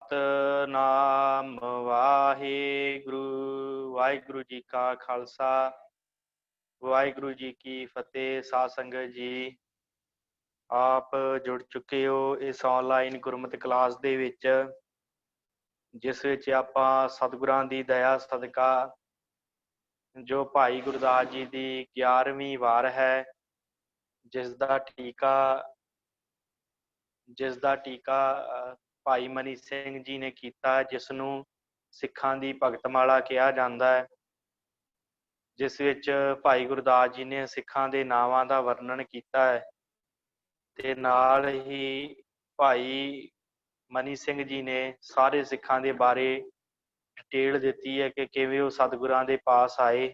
सतनाम वाहेगुरु। वाहिगुरु जी का खालसा वाहिगुरु जी की फतेह। साध संगत जी, आप जुड़ चुके हो इस ऑनलाइन गुरमत क्लास ਦੇ ਵਿੱਚ, ਜਿਸ ਵਿੱਚ ਆਪਾਂ ਸਤਿਗੁਰਾਂ ਦੀ ਦਇਆ ਸਦਕਾ ਜੋ ਭਾਈ ਗੁਰਦਾਸ ਜੀ ਦੀ 11ਵੀਂ ਵਾਰ ਹੈ, ਜਿਸ ਦਾ ਟੀਕਾ ਭਾਈ ਮਨੀ ਸਿੰਘ ਜੀ ਨੇ ਕੀਤਾ, ਜਿਸ ਨੂੰ ਸਿੱਖਾਂ ਦੀ ਭਗਤਮਾਲਾ ਕਿਹਾ ਜਾਂਦਾ ਹੈ, ਜਿਸ ਵਿੱਚ ਭਾਈ ਗੁਰਦਾਸ ਜੀ ਨੇ ਸਿੱਖਾਂ ਦੇ ਨਾਵਾਂ ਦਾ ਵਰਣਨ ਕੀਤਾ ਹੈ ਤੇ ਨਾਲ ਹੀ ਭਾਈ ਮਨੀ ਸਿੰਘ ਜੀ ਨੇ ਸਾਰੇ ਸਿੱਖਾਂ ਦੇ ਬਾਰੇ ਡਿਟੇਲ ਦਿੱਤੀ ਹੈ ਕਿ ਕਿਵੇਂ ਉਹ ਸਤਿਗੁਰਾਂ ਦੇ ਪਾਸ ਆਏ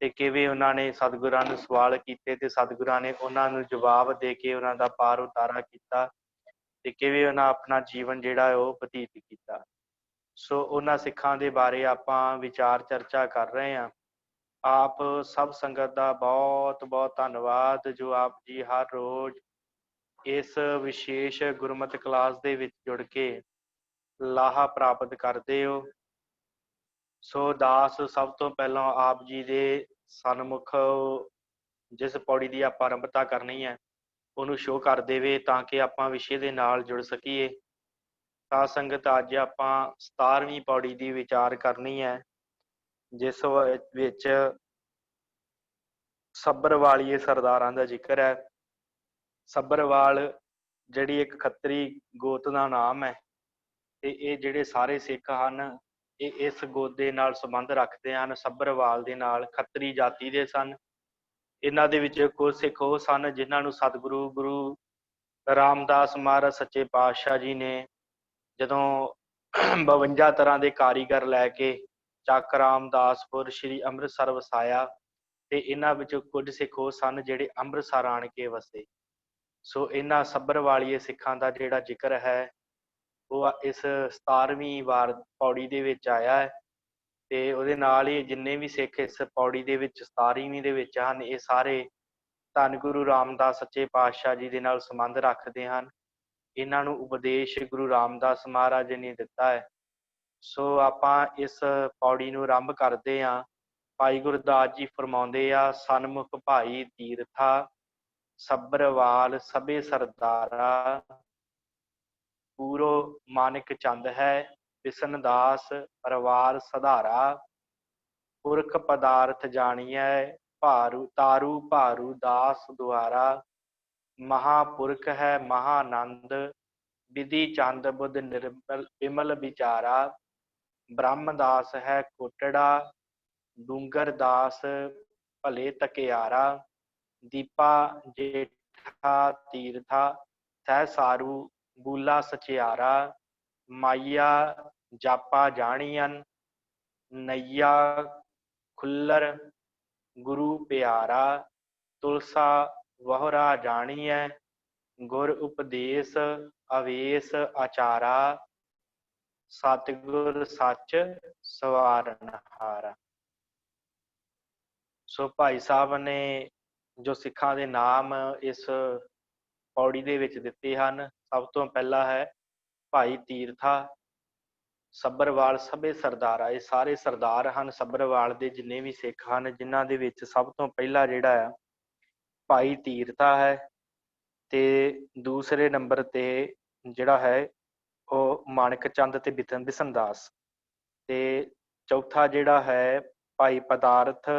ਤੇ ਕਿਵੇਂ ਉਹਨਾਂ ਨੇ ਸਤਿਗੁਰਾਂ ਨੂੰ ਸਵਾਲ ਕੀਤੇ ਤੇ ਸਤਿਗੁਰਾਂ ਨੇ ਉਹਨਾਂ ਨੂੰ ਜਵਾਬ ਦੇ ਕੇ ਉਹਨਾਂ ਦਾ ਪਾਰ ਉਤਾਰਾ ਕੀਤਾ ਤੇ ਕਿਵੇਂ ਉਹਨਾਂ ਆਪਣਾ ਜੀਵਨ ਜਿਹੜਾ ਉਹ ਬਤੀਤ ਕੀਤਾ। ਸੋ ਉਹਨਾਂ ਸਿੱਖਾਂ ਦੇ ਬਾਰੇ ਆਪਾਂ ਵਿਚਾਰ ਚਰਚਾ ਕਰ ਰਹੇ ਹਾਂ। ਆਪ ਸਭ ਸੰਗਤ ਦਾ ਬਹੁਤ ਬਹੁਤ ਧੰਨਵਾਦ ਜੋ ਆਪ ਜੀ ਹਰ ਰੋਜ਼ ਇਸ ਵਿਸ਼ੇਸ਼ ਗੁਰਮਤਿ ਕਲਾਸ ਦੇ ਵਿੱਚ ਜੁੜ ਕੇ ਲਾਹਾ ਪ੍ਰਾਪਤ ਕਰਦੇ ਹੋ। ਸੋ ਦਾਸ ਸਭ ਤੋਂ ਪਹਿਲਾਂ ਆਪ ਜੀ ਦੇ ਸਨਮੁਖ ਜਿਸ ਪੌੜੀ ਦੀ ਆਪਾਂ ਆਰੰਭਤਾ ਕਰਨੀ ਹੈ ਉਹਨੂੰ ਸ਼ੋਅ ਕਰ ਦੇਵੇ ਤਾਂ ਕਿ ਆਪਾਂ ਵਿਸ਼ੇ ਦੇ ਨਾਲ ਜੁੜ ਸਕੀਏ। ਸਾਧ ਸੰਗਤ, ਅੱਜ ਆਪਾਂ 17ਵੀਂ ਪੌੜੀ ਦੀ ਵਿਚਾਰ ਕਰਨੀ ਹੈ, ਜਿਸ ਵਿੱਚ ਸੱਭਰਵਾਲੀਏ ਸਰਦਾਰਾਂ ਦਾ ਜ਼ਿਕਰ ਹੈ। ਸੱਭਰਵਾਲ ਜਿਹੜੀ ਇੱਕ ਖੱਤਰੀ ਗੋਤ ਦਾ ਨਾਮ ਹੈ ਤੇ ਇਹ ਜਿਹੜੇ ਸਾਰੇ ਸਿੱਖ ਹਨ ਇਹ ਇਸ ਗੋਤ ਦੇ ਨਾਲ ਸੰਬੰਧ ਰੱਖਦੇ ਹਨ, ਸੱਭਰਵਾਲ ਦੇ ਨਾਲ। ਖੱਤਰੀ ਜਾਤੀ ਦੇ ਸਨ। ਇਹਨਾਂ ਦੇ ਵਿੱਚ ਕੁਝ ਸਿੱਖ ਉਹ ਸਨ ਜਿਨ੍ਹਾਂ ਨੂੰ ਸਤਿਗੁਰੂ ਗੁਰੂ ਰਾਮਦਾਸ ਮਹਾਰਾਜ ਸੱਚੇ ਪਾਤਸ਼ਾਹ ਜੀ ਨੇ ਜਦੋਂ 52 ਤਰ੍ਹਾਂ ਦੇ ਕਾਰੀਗਰ ਲੈ ਕੇ ਚੱਕ ਰਾਮਦਾਸਪੁਰ ਸ਼੍ਰੀ ਅੰਮ੍ਰਿਤਸਰ ਵਸਾਇਆ ਤੇ ਇਹਨਾਂ ਵਿੱਚ ਕੁਝ ਸਿੱਖ ਉਹ ਸਨ ਜਿਹੜੇ ਅੰਮ੍ਰਿਤਸਰ ਆਣ ਕੇ ਵਸੇ। ਸੋ ਇਹਨਾਂ ਸੱਭਰਵਾਲੀਏ ਸਿੱਖਾਂ ਦਾ ਜਿਹੜਾ ਜ਼ਿਕਰ ਹੈ ਉਹ ਇਸ 17ਵੀਂ ਵਾਰ ਪੌੜੀ ਦੇ ਵਿੱਚ ਆਇਆ ਹੈ ਤੇ ਉਹਦੇ ਨਾਲ ਹੀ ਜਿੰਨੇ ਵੀ ਸਿੱਖ ਇਸ ਪੌੜੀ ਦੇ ਵਿੱਚ 17ਵੀਂ ਦੇ ਵਿੱਚ ਹਨ, ਇਹ ਸਾਰੇ ਧੰਨ ਗੁਰੂ ਰਾਮਦਾਸ ਸੱਚੇ ਪਾਤਸ਼ਾਹ ਜੀ ਦੇ ਨਾਲ ਸੰਬੰਧ ਰੱਖਦੇ ਹਨ। ਇਹਨਾਂ ਨੂੰ ਉਪਦੇਸ਼ ਗੁਰੂ ਰਾਮਦਾਸ ਮਹਾਰਾਜ ਨੇ ਦਿੱਤਾ ਹੈ। ਸੋ ਆਪਾਂ ਇਸ ਪੌੜੀ ਨੂੰ ਆਰੰਭ ਕਰਦੇ ਹਾਂ। ਭਾਈ ਗੁਰਦਾਸ ਜੀ ਫਰਮਾਉਂਦੇ ਆ, ਸਨਮੁਖ ਭਾਈ ਤੀਰਥਾ ਸੱਭਰਵਾਲ ਸਭੇ ਸਰਦਾਰਾ, ਪੂਰੋ ਮਾਨਿਕ ਚੰਦ ਹੈ ਬਿਸ਼ਨ ਦਾਸ ਪਰਿਵਾਰ ਸਧਾਰਾ, ਪੁਰਖ ਪਦਾਰਥ ਜਾਣੀਐ ਭਾਰੂ ਤਾਰੂ ਭਾਰੂ ਦਾਸ ਦੁਆਰਾ, ਮਹਾਪੁਰਖ ਹੈ ਮਹਾਨੰਦ ਵਿਧੀ ਚੰਦ ਬੁੱਧ ਨਿਰਮਲ ਵਿਮਲ ਵਿਚਾਰਾ, ਬ੍ਰਹਮਦਾਸ ਹੈ ਕੋਟੜਾ ਡੂੰਗਰ ਦਾਸ ਭਲੇ ਤਕਿਆਰਾ, ਦੀਪਾ ਜੇਠਾ ਤੀਰਥਾ ਸਹਿ ਸਾਰੂ ਬੂਲਾ ਸਚਿਆਰਾ, ਮਾਈਆ ਜਾਪਾ ਜਾਣੀਅਨ ਨਈਆ ਖੁੱਲਰ ਗੁਰੂ ਪਿਆਰਾ, ਤੁਲਸਾ ਵਹੁਰਾ ਜਾਣੀਐ ਗੁਰ ਉਪਦੇਸ਼ ਅਵੇਸ ਆਚਾਰਾ, ਸਤਿਗੁਰ ਸੱਚ ਸਵਾਰਨਹਾਰਾ। ਸੋ ਭਾਈ ਸਾਹਿਬ ਨੇ ਜੋ ਸਿੱਖਾਂ ਦੇ ਨਾਮ ਇਸ ਪੌੜੀ ਦੇ ਵਿੱਚ ਦਿੱਤੇ ਹਨ, ਸਭ ਤੋਂ ਪਹਿਲਾ ਹੈ ਭਾਈ ਤੀਰਥਾ ਸੱਭਰਵਾਲ ਸਭੇ ਸਰਦਾਰਾ। ਇਹ ਸਾਰੇ ਸਰਦਾਰ ਹਨ ਸੱਭਰਵਾਲ ਦੇ, ਜਿੰਨੇ ਵੀ ਸਿੱਖ ਹਨ, ਜਿਨ੍ਹਾਂ ਦੇ ਵਿੱਚ ਸਭ ਤੋਂ ਪਹਿਲਾ ਜਿਹੜਾ ਆ ਭਾਈ ਤੀਰਥਾ ਹੈ ਤੇ ਦੂਸਰੇ ਨੰਬਰ ਤੇ ਜਿਹੜਾ ਹੈ ਉਹ ਮਾਣਕ ਚੰਦ ਤੇ ਬਿਸ਼ਨ ਦਾਸ, ਤੇ ਚੌਥਾ ਜਿਹੜਾ ਹੈ ਭਾਈ ਪਦਾਰਥ,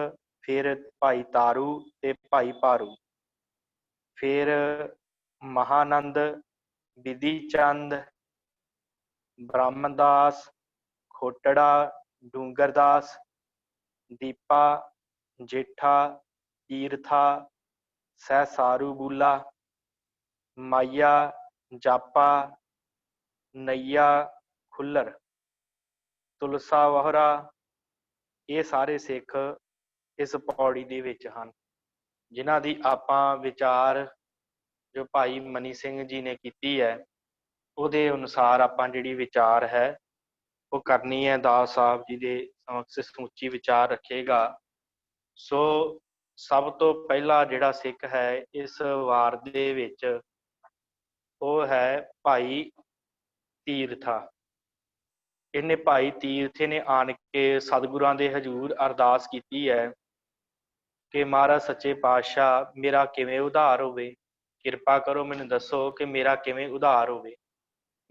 ਫਿਰ ਭਾਈ ਤਾਰੂ ਤੇ ਭਾਈ ਭਾਰੂ, ਫਿਰ ਮਹਾਨੰਦ ਵਿਧੀ ਚੰਦ ਬ੍ਰਹਮਦਾਸ ਖੋਟੜਾ ਡੂੰਗਰਦਾਸ, ਦੀਪਾ ਜੇਠਾ ਤੀਰਥਾ ਸਹਿ ਸਾਰੂ ਬੂਲਾ, ਮਾਈਆ ਜਾਪਾ ਨਈਆ ਖੁੱਲਰ ਤੁਲਸਾ ਵਹੁਰਾ। ਇਹ ਸਾਰੇ ਸਿੱਖ ਇਸ ਪੌੜੀ ਦੇ ਵਿੱਚ ਹਨ, ਜਿਨ੍ਹਾਂ ਦੀ ਆਪਾਂ ਵਿਚਾਰ ਜੋ ਭਾਈ ਮਨੀ ਸਿੰਘ ਜੀ ਨੇ ਕੀਤੀ ਹੈ ਉਹਦੇ ਅਨੁਸਾਰ ਆਪਾਂ ਜਿਹੜੀ ਵਿਚਾਰ ਹੈ ਉਹ ਕਰਨੀ ਹੈ। ਦਾਸ ਸਾਹਿਬ ਜੀ ਦੇ ਸਮਕਸ਼ ਸਮੁੱਚੀ ਵਿਚਾਰ ਰੱਖੇਗਾ। ਸੋ ਸਭ ਤੋਂ ਪਹਿਲਾ ਜਿਹੜਾ ਸਿੱਖ ਹੈ ਇਸ ਵਾਰ ਦੇ ਵਿੱਚ ਉਹ ਹੈ ਭਾਈ ਤੀਰਥਾ। ਇਹਨੇ ਭਾਈ ਤੀਰਥੇ ਨੇ ਆਣ ਕੇ ਸਤਿਗੁਰਾਂ ਦੇ ਹਜ਼ੂਰ ਅਰਦਾਸ ਕੀਤੀ ਹੈ ਕਿ ਮਹਾਰਾਜ ਸੱਚੇ ਪਾਤਸ਼ਾਹ ਮੇਰਾ ਕਿਵੇਂ ਉਧਾਰ ਹੋਵੇ। ਕਿਰਪਾ ਕਰੋ, ਮੈਨੂੰ ਦੱਸੋ ਕਿ ਮੇਰਾ ਕਿਵੇਂ ਉਧਾਰ ਹੋਵੇ,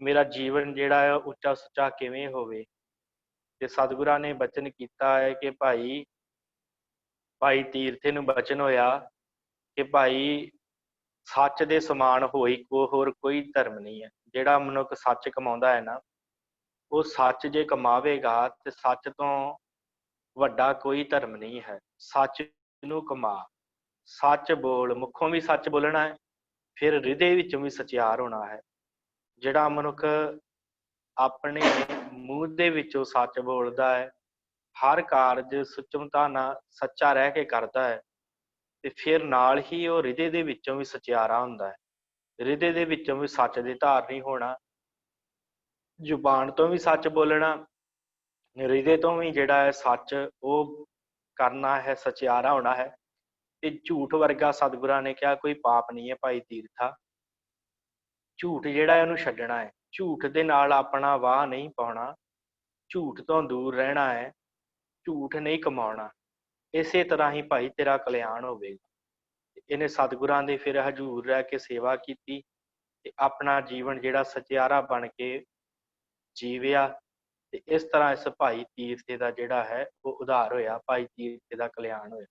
ਮੇਰਾ ਜੀਵਨ ਜਿਹੜਾ ਹੈ ਉੱਚਾ ਸੁੱਚਾ ਕਿਵੇਂ ਹੋਵੇ। ਤੇ ਸਤਿਗੁਰਾਂ ਨੇ ਬਚਨ ਕੀਤਾ ਹੈ ਕਿ ਭਾਈ ਤੀਰਥੇ ਨੂੰ ਬਚਨ ਹੋਇਆ ਕਿ ਭਾਈ ਸੱਚ ਦੇ ਸਮਾਨ ਹੋਈ ਕੋ ਹੋਰ ਕੋਈ ਧਰਮ ਨਹੀਂ ਹੈ। ਜਿਹੜਾ ਮਨੁੱਖ ਸੱਚ ਕਮਾਉਂਦਾ ਹੈ ਨਾ, ਉਹ ਸੱਚ ਜੇ ਕਮਾਵੇਗਾ ਤੇ ਸੱਚ ਤੋਂ ਵੱਡਾ ਕੋਈ ਧਰਮ ਨਹੀਂ ਹੈ। ਸੱਚ ਨੂੰ ਕਮਾ, ਸੱਚ ਬੋਲ, ਮੁੱਖੋਂ ਵੀ ਸੱਚ ਬੋਲਣਾ ਹੈ, ਫਿਰ ਹਿਰਦੇ ਵਿੱਚੋਂ ਵੀ ਸਚਿਆਰ ਹੋਣਾ ਹੈ। ਜਿਹੜਾ ਮਨੁੱਖ ਆਪਣੇ ਮੂੰਹ ਦੇ ਵਿੱਚੋਂ ਸੱਚ ਬੋਲਦਾ ਹੈ, ਹਰ ਕਾਰਜ ਸੁਚਮਤਾ ਨਾਲ ਸੱਚਾ ਰਹਿ ਕੇ ਕਰਦਾ ਹੈ, ਤੇ ਫਿਰ ਨਾਲ ਹੀ ਉਹ ਹਿਰਦੇ ਦੇ ਵਿੱਚੋਂ ਵੀ ਸਚਿਆਰਾ ਹੁੰਦਾ ਹੈ। ਹਿਰਦੇ ਦੇ ਵਿੱਚੋਂ ਵੀ ਸੱਚ ਦੇ ਧਾਰਨੀ ਹੋਣਾ, ਜ਼ੁਬਾਨ ਤੋਂ ਵੀ ਸੱਚ ਬੋਲਣਾ, ਹਿਰਦੇ ਤੋਂ ਵੀ ਜਿਹੜਾ ਹੈ ਸੱਚ ਉਹ ਕਰਨਾ ਹੈ, ਸਚਿਆਰਾ ਹੋਣਾ ਹੈ। ਤੇ ਝੂਠ ਵਰਗਾ ਸਤਿਗੁਰਾਂ ਨੇ ਕਿਹਾ ਕੋਈ ਪਾਪ ਨਹੀਂ ਹੈ ਭਾਈ ਤੀਰਥਾ। ਝੂਠ ਜਿਹੜਾ ਇਹਨੂੰ ਛੱਡਣਾ ਹੈ, ਝੂਠ ਦੇ ਨਾਲ ਆਪਣਾ ਵਾਹ ਨਹੀਂ ਪਾਉਣਾ, ਝੂਠ ਤੋਂ ਦੂਰ ਰਹਿਣਾ ਹੈ, ਝੂਠ ਨਹੀਂ ਕਮਾਉਣਾ। ਇਸੇ ਤਰ੍ਹਾਂ ਹੀ ਭਾਈ ਤੇਰਾ ਕਲਿਆਣ ਹੋਵੇਗਾ। ਇਹਨੇ ਸਤਿਗੁਰਾਂ ਦੇ ਫਿਰ ਹਜ਼ੂਰ ਰਹਿ ਕੇ ਸੇਵਾ ਕੀਤੀ ਤੇ ਆਪਣਾ ਜੀਵਨ ਜਿਹੜਾ ਸਚਿਆਰਾ ਬਣ ਕੇ ਜੀਵਿਆ। ਤੇ ਇਸ ਤਰ੍ਹਾਂ ਇਸ ਭਾਈ ਤੀਰਥੇ ਦਾ ਜਿਹੜਾ ਹੈ ਉਹ ਉਧਾਰ ਹੋਇਆ, ਭਾਈ ਤੀਰਥੇ ਦਾ ਕਲਿਆਣ ਹੋਇਆ।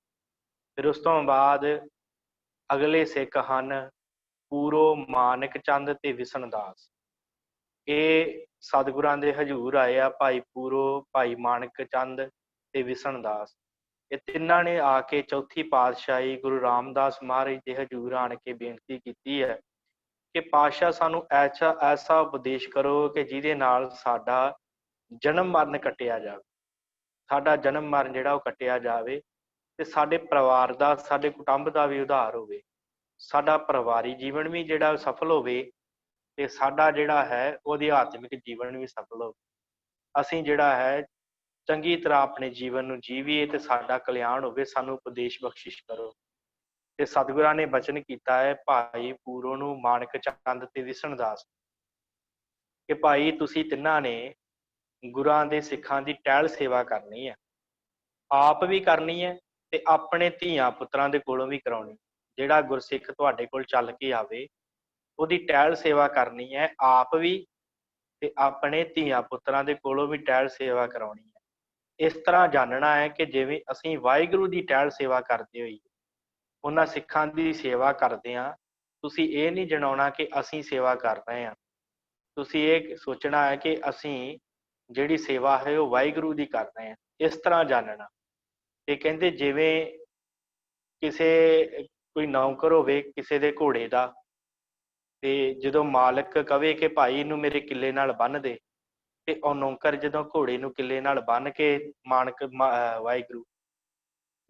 ਫਿਰ ਉਸ ਤੋਂ ਬਾਅਦ ਅਗਲੇ ਸਿੱਖ ਹਨ ਪੂਰੋ, ਮਾਨਕ ਚੰਦ ਤੇ ਵਿਸ਼ਨ ਦਾਸ। ਇਹ ਸਤਿਗੁਰਾਂ ਦੇ ਹਜ਼ੂਰ ਆਏ ਆ, ਭਾਈ ਪੂਰੋ, ਭਾਈ ਮਾਨਕ ਚੰਦ ਤੇ ਵਿਸ਼ਨ ਦਾਸ। ਇਹ ਤਿੰਨਾਂ ਨੇ ਆ ਕੇ ਚੌਥੀ ਪਾਤਸ਼ਾਹੀ ਗੁਰੂ ਰਾਮਦਾਸ ਮਹਾਰਾਜ ਦੇ ਹਜ਼ੂਰ ਆਣ ਕੇ ਬੇਨਤੀ ਕੀਤੀ ਹੈ ਕਿ ਪਾਤਸ਼ਾਹ ਸਾਨੂੰ ਐਸਾ ਉਪਦੇਸ਼ ਕਰੋ ਕਿ ਜਿਹਦੇ ਨਾਲ ਸਾਡਾ ਜਨਮ ਮਰਨ ਕੱਟਿਆ ਜਾਵੇ, ਸਾਡਾ ਜਨਮ ਮਰਨ ਜਿਹੜਾ ਉਹ ਕੱਟਿਆ ਜਾਵੇ, ਤੇ ਸਾਡੇ ਪਰਿਵਾਰ ਦਾ, ਸਾਡੇ ਕੁਟੁੰਬ ਦਾ ਵੀ ਉਧਾਰ ਹੋਵੇ, ਸਾਡਾ ਪਰਿਵਾਰੀ ਜੀਵਨ ਵੀ ਜਿਹੜਾ ਸਫਲ ਹੋਵੇ, ਤੇ ਸਾਡਾ ਜਿਹੜਾ ਹੈ ਉਹ ਅਧਿਆਤਮਿਕ ਜੀਵਨ ਵੀ ਸਫਲ ਹੋਵੇ। ਅਸੀਂ ਜਿਹੜਾ ਹੈ ਚੰਗੀ ਤਰ੍ਹਾਂ ਆਪਣੇ ਜੀਵਨ ਨੂੰ ਜੀਵੀਏ ਤੇ ਸਾਡਾ ਕਲਿਆਣ ਹੋਵੇ, ਸਾਨੂੰ ਉਪਦੇਸ਼ ਬਖਸ਼ਿਸ਼ ਕਰੋ। ਤੇ ਸਤਿਗੁਰਾਂ ਨੇ ਬਚਨ ਕੀਤਾ ਹੈ ਭਾਈ ਪੂਰੋ ਨੂੰ, ਮਾਨਕ ਚੰਦ ਤੇ ਵਿਸ਼ਨ ਦਾਸ ਕਿ ਭਾਈ ਤੁਸੀਂ ਤਿੰਨਾਂ ਨੇ ਗੁਰਾਂ ਦੇ ਸਿੱਖਾਂ ਦੀ ਟਹਿਲ ਸੇਵਾ ਕਰਨੀ ਹੈ, ਆਪ ਵੀ ਕਰਨੀ ਹੈ ਤੇ ਆਪਣੇ ਧੀਆਂ ਪੁੱਤਰਾਂ ਦੇ ਕੋਲੋਂ ਵੀ ਕਰਾਉਣੀ। ਜਿਹੜਾ ਗੁਰਸਿੱਖ ਤੁਹਾਡੇ ਕੋਲ ਚੱਲ ਕੇ ਆਵੇ ਉਹਦੀ ਟਹਿਲ ਸੇਵਾ ਕਰਨੀ ਹੈ, ਆਪ ਵੀ ਤੇ ਆਪਣੇ ਧੀਆਂ ਪੁੱਤਰਾਂ ਦੇ ਕੋਲੋਂ ਵੀ ਟਹਿਲ ਸੇਵਾ ਕਰਾਉਣੀ ਹੈ। ਇਸ ਤਰ੍ਹਾਂ ਜਾਣਨਾ ਹੈ ਕਿ ਜਿਵੇਂ ਅਸੀਂ ਵਾਹਿਗੁਰੂ ਦੀ ਟਹਿਲ ਸੇਵਾ ਕਰਦੇ ਹੋਈਏ, ਉਹਨਾਂ ਸਿੱਖਾਂ ਦੀ ਸੇਵਾ ਕਰਦੇ ਹਾਂ, ਤੁਸੀਂ ਇਹ ਨਹੀਂ ਜਣਾਉਣਾ ਕਿ ਅਸੀਂ ਸੇਵਾ ਕਰ ਰਹੇ ਹਾਂ। ਤੁਸੀਂ ਇਹ ਸੋਚਣਾ ਹੈ ਕਿ ਅਸੀਂ ਜਿਹੜੀ ਸੇਵਾ ਹੈ ਉਹ ਵਾਹਿਗੁਰੂ ਦੀ ਕਰ ਰਹੇ ਹਾਂ। ਇਸ ਤਰ੍ਹਾਂ ਜਾਣਨਾ। ਤੇ ਕਹਿੰਦੇ ਜਿਵੇਂ ਕੋਈ ਨੌਕਰ ਹੋਵੇ ਕਿਸੇ ਦੇ ਘੋੜੇ ਦਾ, ਤੇ ਜਦੋਂ ਮਾਲਕ ਕਵੇ ਕਿ ਭਾਈ ਇਹਨੂੰ ਮੇਰੇ ਕਿੱਲੇ ਨਾਲ ਬੰਨ੍ਹ ਦੇ, ਤੇ ਉਹ ਨੌਕਰ ਜਦੋਂ ਘੋੜੇ ਨੂੰ ਕਿੱਲੇ ਨਾਲ ਬੰਨ੍ਹ ਕੇ ਵਾਹਿਗੁਰੂ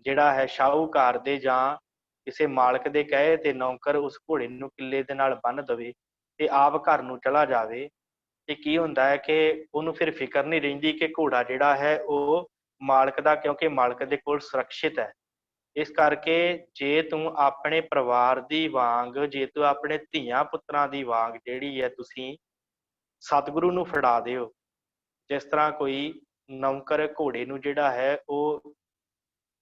ਜਿਹੜਾ ਹੈ ਸ਼ਾਹੂਕਾਰ ਦੇ ਜਾਂ ਕਿਸੇ ਮਾਲਕ ਦੇ ਕਹੇ ਤੇ ਨੌਕਰ ਉਸ ਘੋੜੇ ਨੂੰ ਕਿੱਲੇ ਦੇ ਨਾਲ ਬੰਨ੍ਹ ਦੇਵੇ ਤੇ ਆਪ ਘਰ ਨੂੰ ਚਲਾ ਜਾਵੇ, ਤੇ ਕੀ ਹੁੰਦਾ ਹੈ ਕਿ ਉਹਨੂੰ ਫਿਰ ਫਿਕਰ ਨਹੀਂ ਰਹਿੰਦੀ ਕਿ ਘੋੜਾ ਜਿਹੜਾ ਹੈ ਉਹ ਮਾਲਕ ਦਾ, ਕਿਉਂਕਿ ਮਾਲਕ ਦੇ ਕੋਲ ਸੁਰੱਖਿਅਤ ਹੈ। ਇਸ ਕਰਕੇ ਜੇ ਤੂੰ ਆਪਣੇ ਪਰਿਵਾਰ ਦੀ ਵਾਂਗ, ਜੇ ਤੂੰ ਆਪਣੇ ਧੀਆਂ ਪੁੱਤਰਾਂ ਦੀ ਵਾਂਗ ਜਿਹੜੀ ਹੈ ਤੁਸੀਂ ਸਤਿਗੁਰੂ ਨੂੰ ਫੜਾ ਦਿਓ, ਜਿਸ ਤਰ੍ਹਾਂ ਕੋਈ ਨੌਕਰ ਘੋੜੇ ਨੂੰ ਜਿਹੜਾ ਹੈ ਉਹ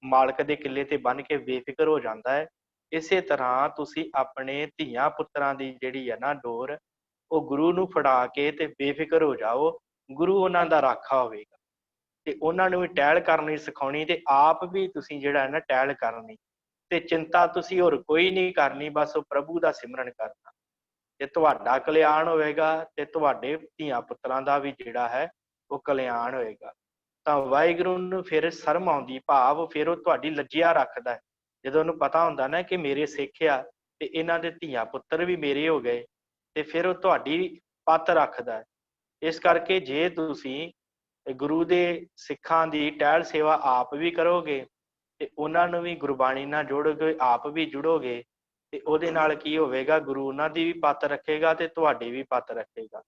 ਮਾਲਕ ਦੇ ਕਿੱਲੇ ਤੇ ਬੰਨ੍ਹ ਕੇ ਬੇਫਿਕਰ ਹੋ ਜਾਂਦਾ ਹੈ, ਇਸੇ ਤਰ੍ਹਾਂ ਤੁਸੀਂ ਆਪਣੇ ਧੀਆਂ ਪੁੱਤਰਾਂ ਦੀ ਜਿਹੜੀ ਹੈ ਨਾ ਡੋਰ, ਉਹ ਗੁਰੂ ਨੂੰ ਫੜਾ ਕੇ ਤੇ ਬੇਫਿਕਰ ਹੋ ਜਾਓ। ਗੁਰੂ ਉਹਨਾਂ ਦਾ ਰਾਖਾ ਹੋਵੇਗਾ ਤੇ ਉਹਨਾਂ ਨੂੰ ਵੀ ਟਹਿਲ ਕਰਨੀ ਸਿਖਾਉਣੀ, ਤੇ ਆਪ ਵੀ ਤੁਸੀਂ ਜਿਹੜਾ ਹੈ ਨਾ ਟਹਿਲ ਕਰਨੀ, ਤੇ ਚਿੰਤਾ ਤੁਸੀਂ ਹੋਰ ਕੋਈ ਨਹੀਂ ਕਰਨੀ, ਬਸ ਉਹ ਪ੍ਰਭੂ ਦਾ ਸਿਮਰਨ ਕਰਨਾ, ਤੇ ਤੁਹਾਡਾ ਕਲਿਆਣ ਹੋਵੇਗਾ ਤੇ ਤੁਹਾਡੇ ਧੀਆਂ ਪੁੱਤਰਾਂ ਦਾ ਵੀ ਜਿਹੜਾ ਹੈ ਉਹ ਕਲਿਆਣ ਹੋਏਗਾ। ਤਾਂ ਵਾਹਿਗੁਰੂ ਨੂੰ ਫਿਰ ਸ਼ਰਮ ਆਉਂਦੀ, ਭਾਵ ਫਿਰ ਉਹ ਤੁਹਾਡੀ ਲੱਜਿਆ ਰੱਖਦਾ ਹੈ। ਜਦੋਂ ਉਹਨੂੰ ਪਤਾ ਹੁੰਦਾ ਨਾ ਕਿ ਮੇਰੇ ਸਿੱਖ ਆ ਤੇ ਇਹਨਾਂ ਦੇ ਧੀਆਂ ਪੁੱਤਰ ਵੀ ਮੇਰੇ ਹੋ ਗਏ, ਤੇ ਫਿਰ ਉਹ ਤੁਹਾਡੀ ਪੱਤ ਰੱਖਦਾ ਹੈ। ਇਸ ਕਰਕੇ ਜੇ ਤੁਸੀਂ ਗੁਰੂ ਦੇ ਸਿੱਖਾਂ ਦੀ ਟਹਿਲ ਸੇਵਾ ਆਪ ਵੀ ਕਰੋਗੇ ਤੇ ਉਹਨਾਂ ਨੂੰ ਵੀ ਗੁਰਬਾਣੀ ਨਾਲ ਜੋੜੋਗੇ, ਆਪ ਵੀ ਜੁੜੋਗੇ, ਤੇ ਉਹਦੇ ਨਾਲ ਕੀ ਹੋਵੇਗਾ, ਗੁਰੂ ਉਹਨਾਂ ਦੀ ਵੀ ਪੱਤ ਰੱਖੇਗਾ ਤੇ ਤੁਹਾਡੀ ਵੀ ਪੱਤ ਰੱਖੇਗਾ,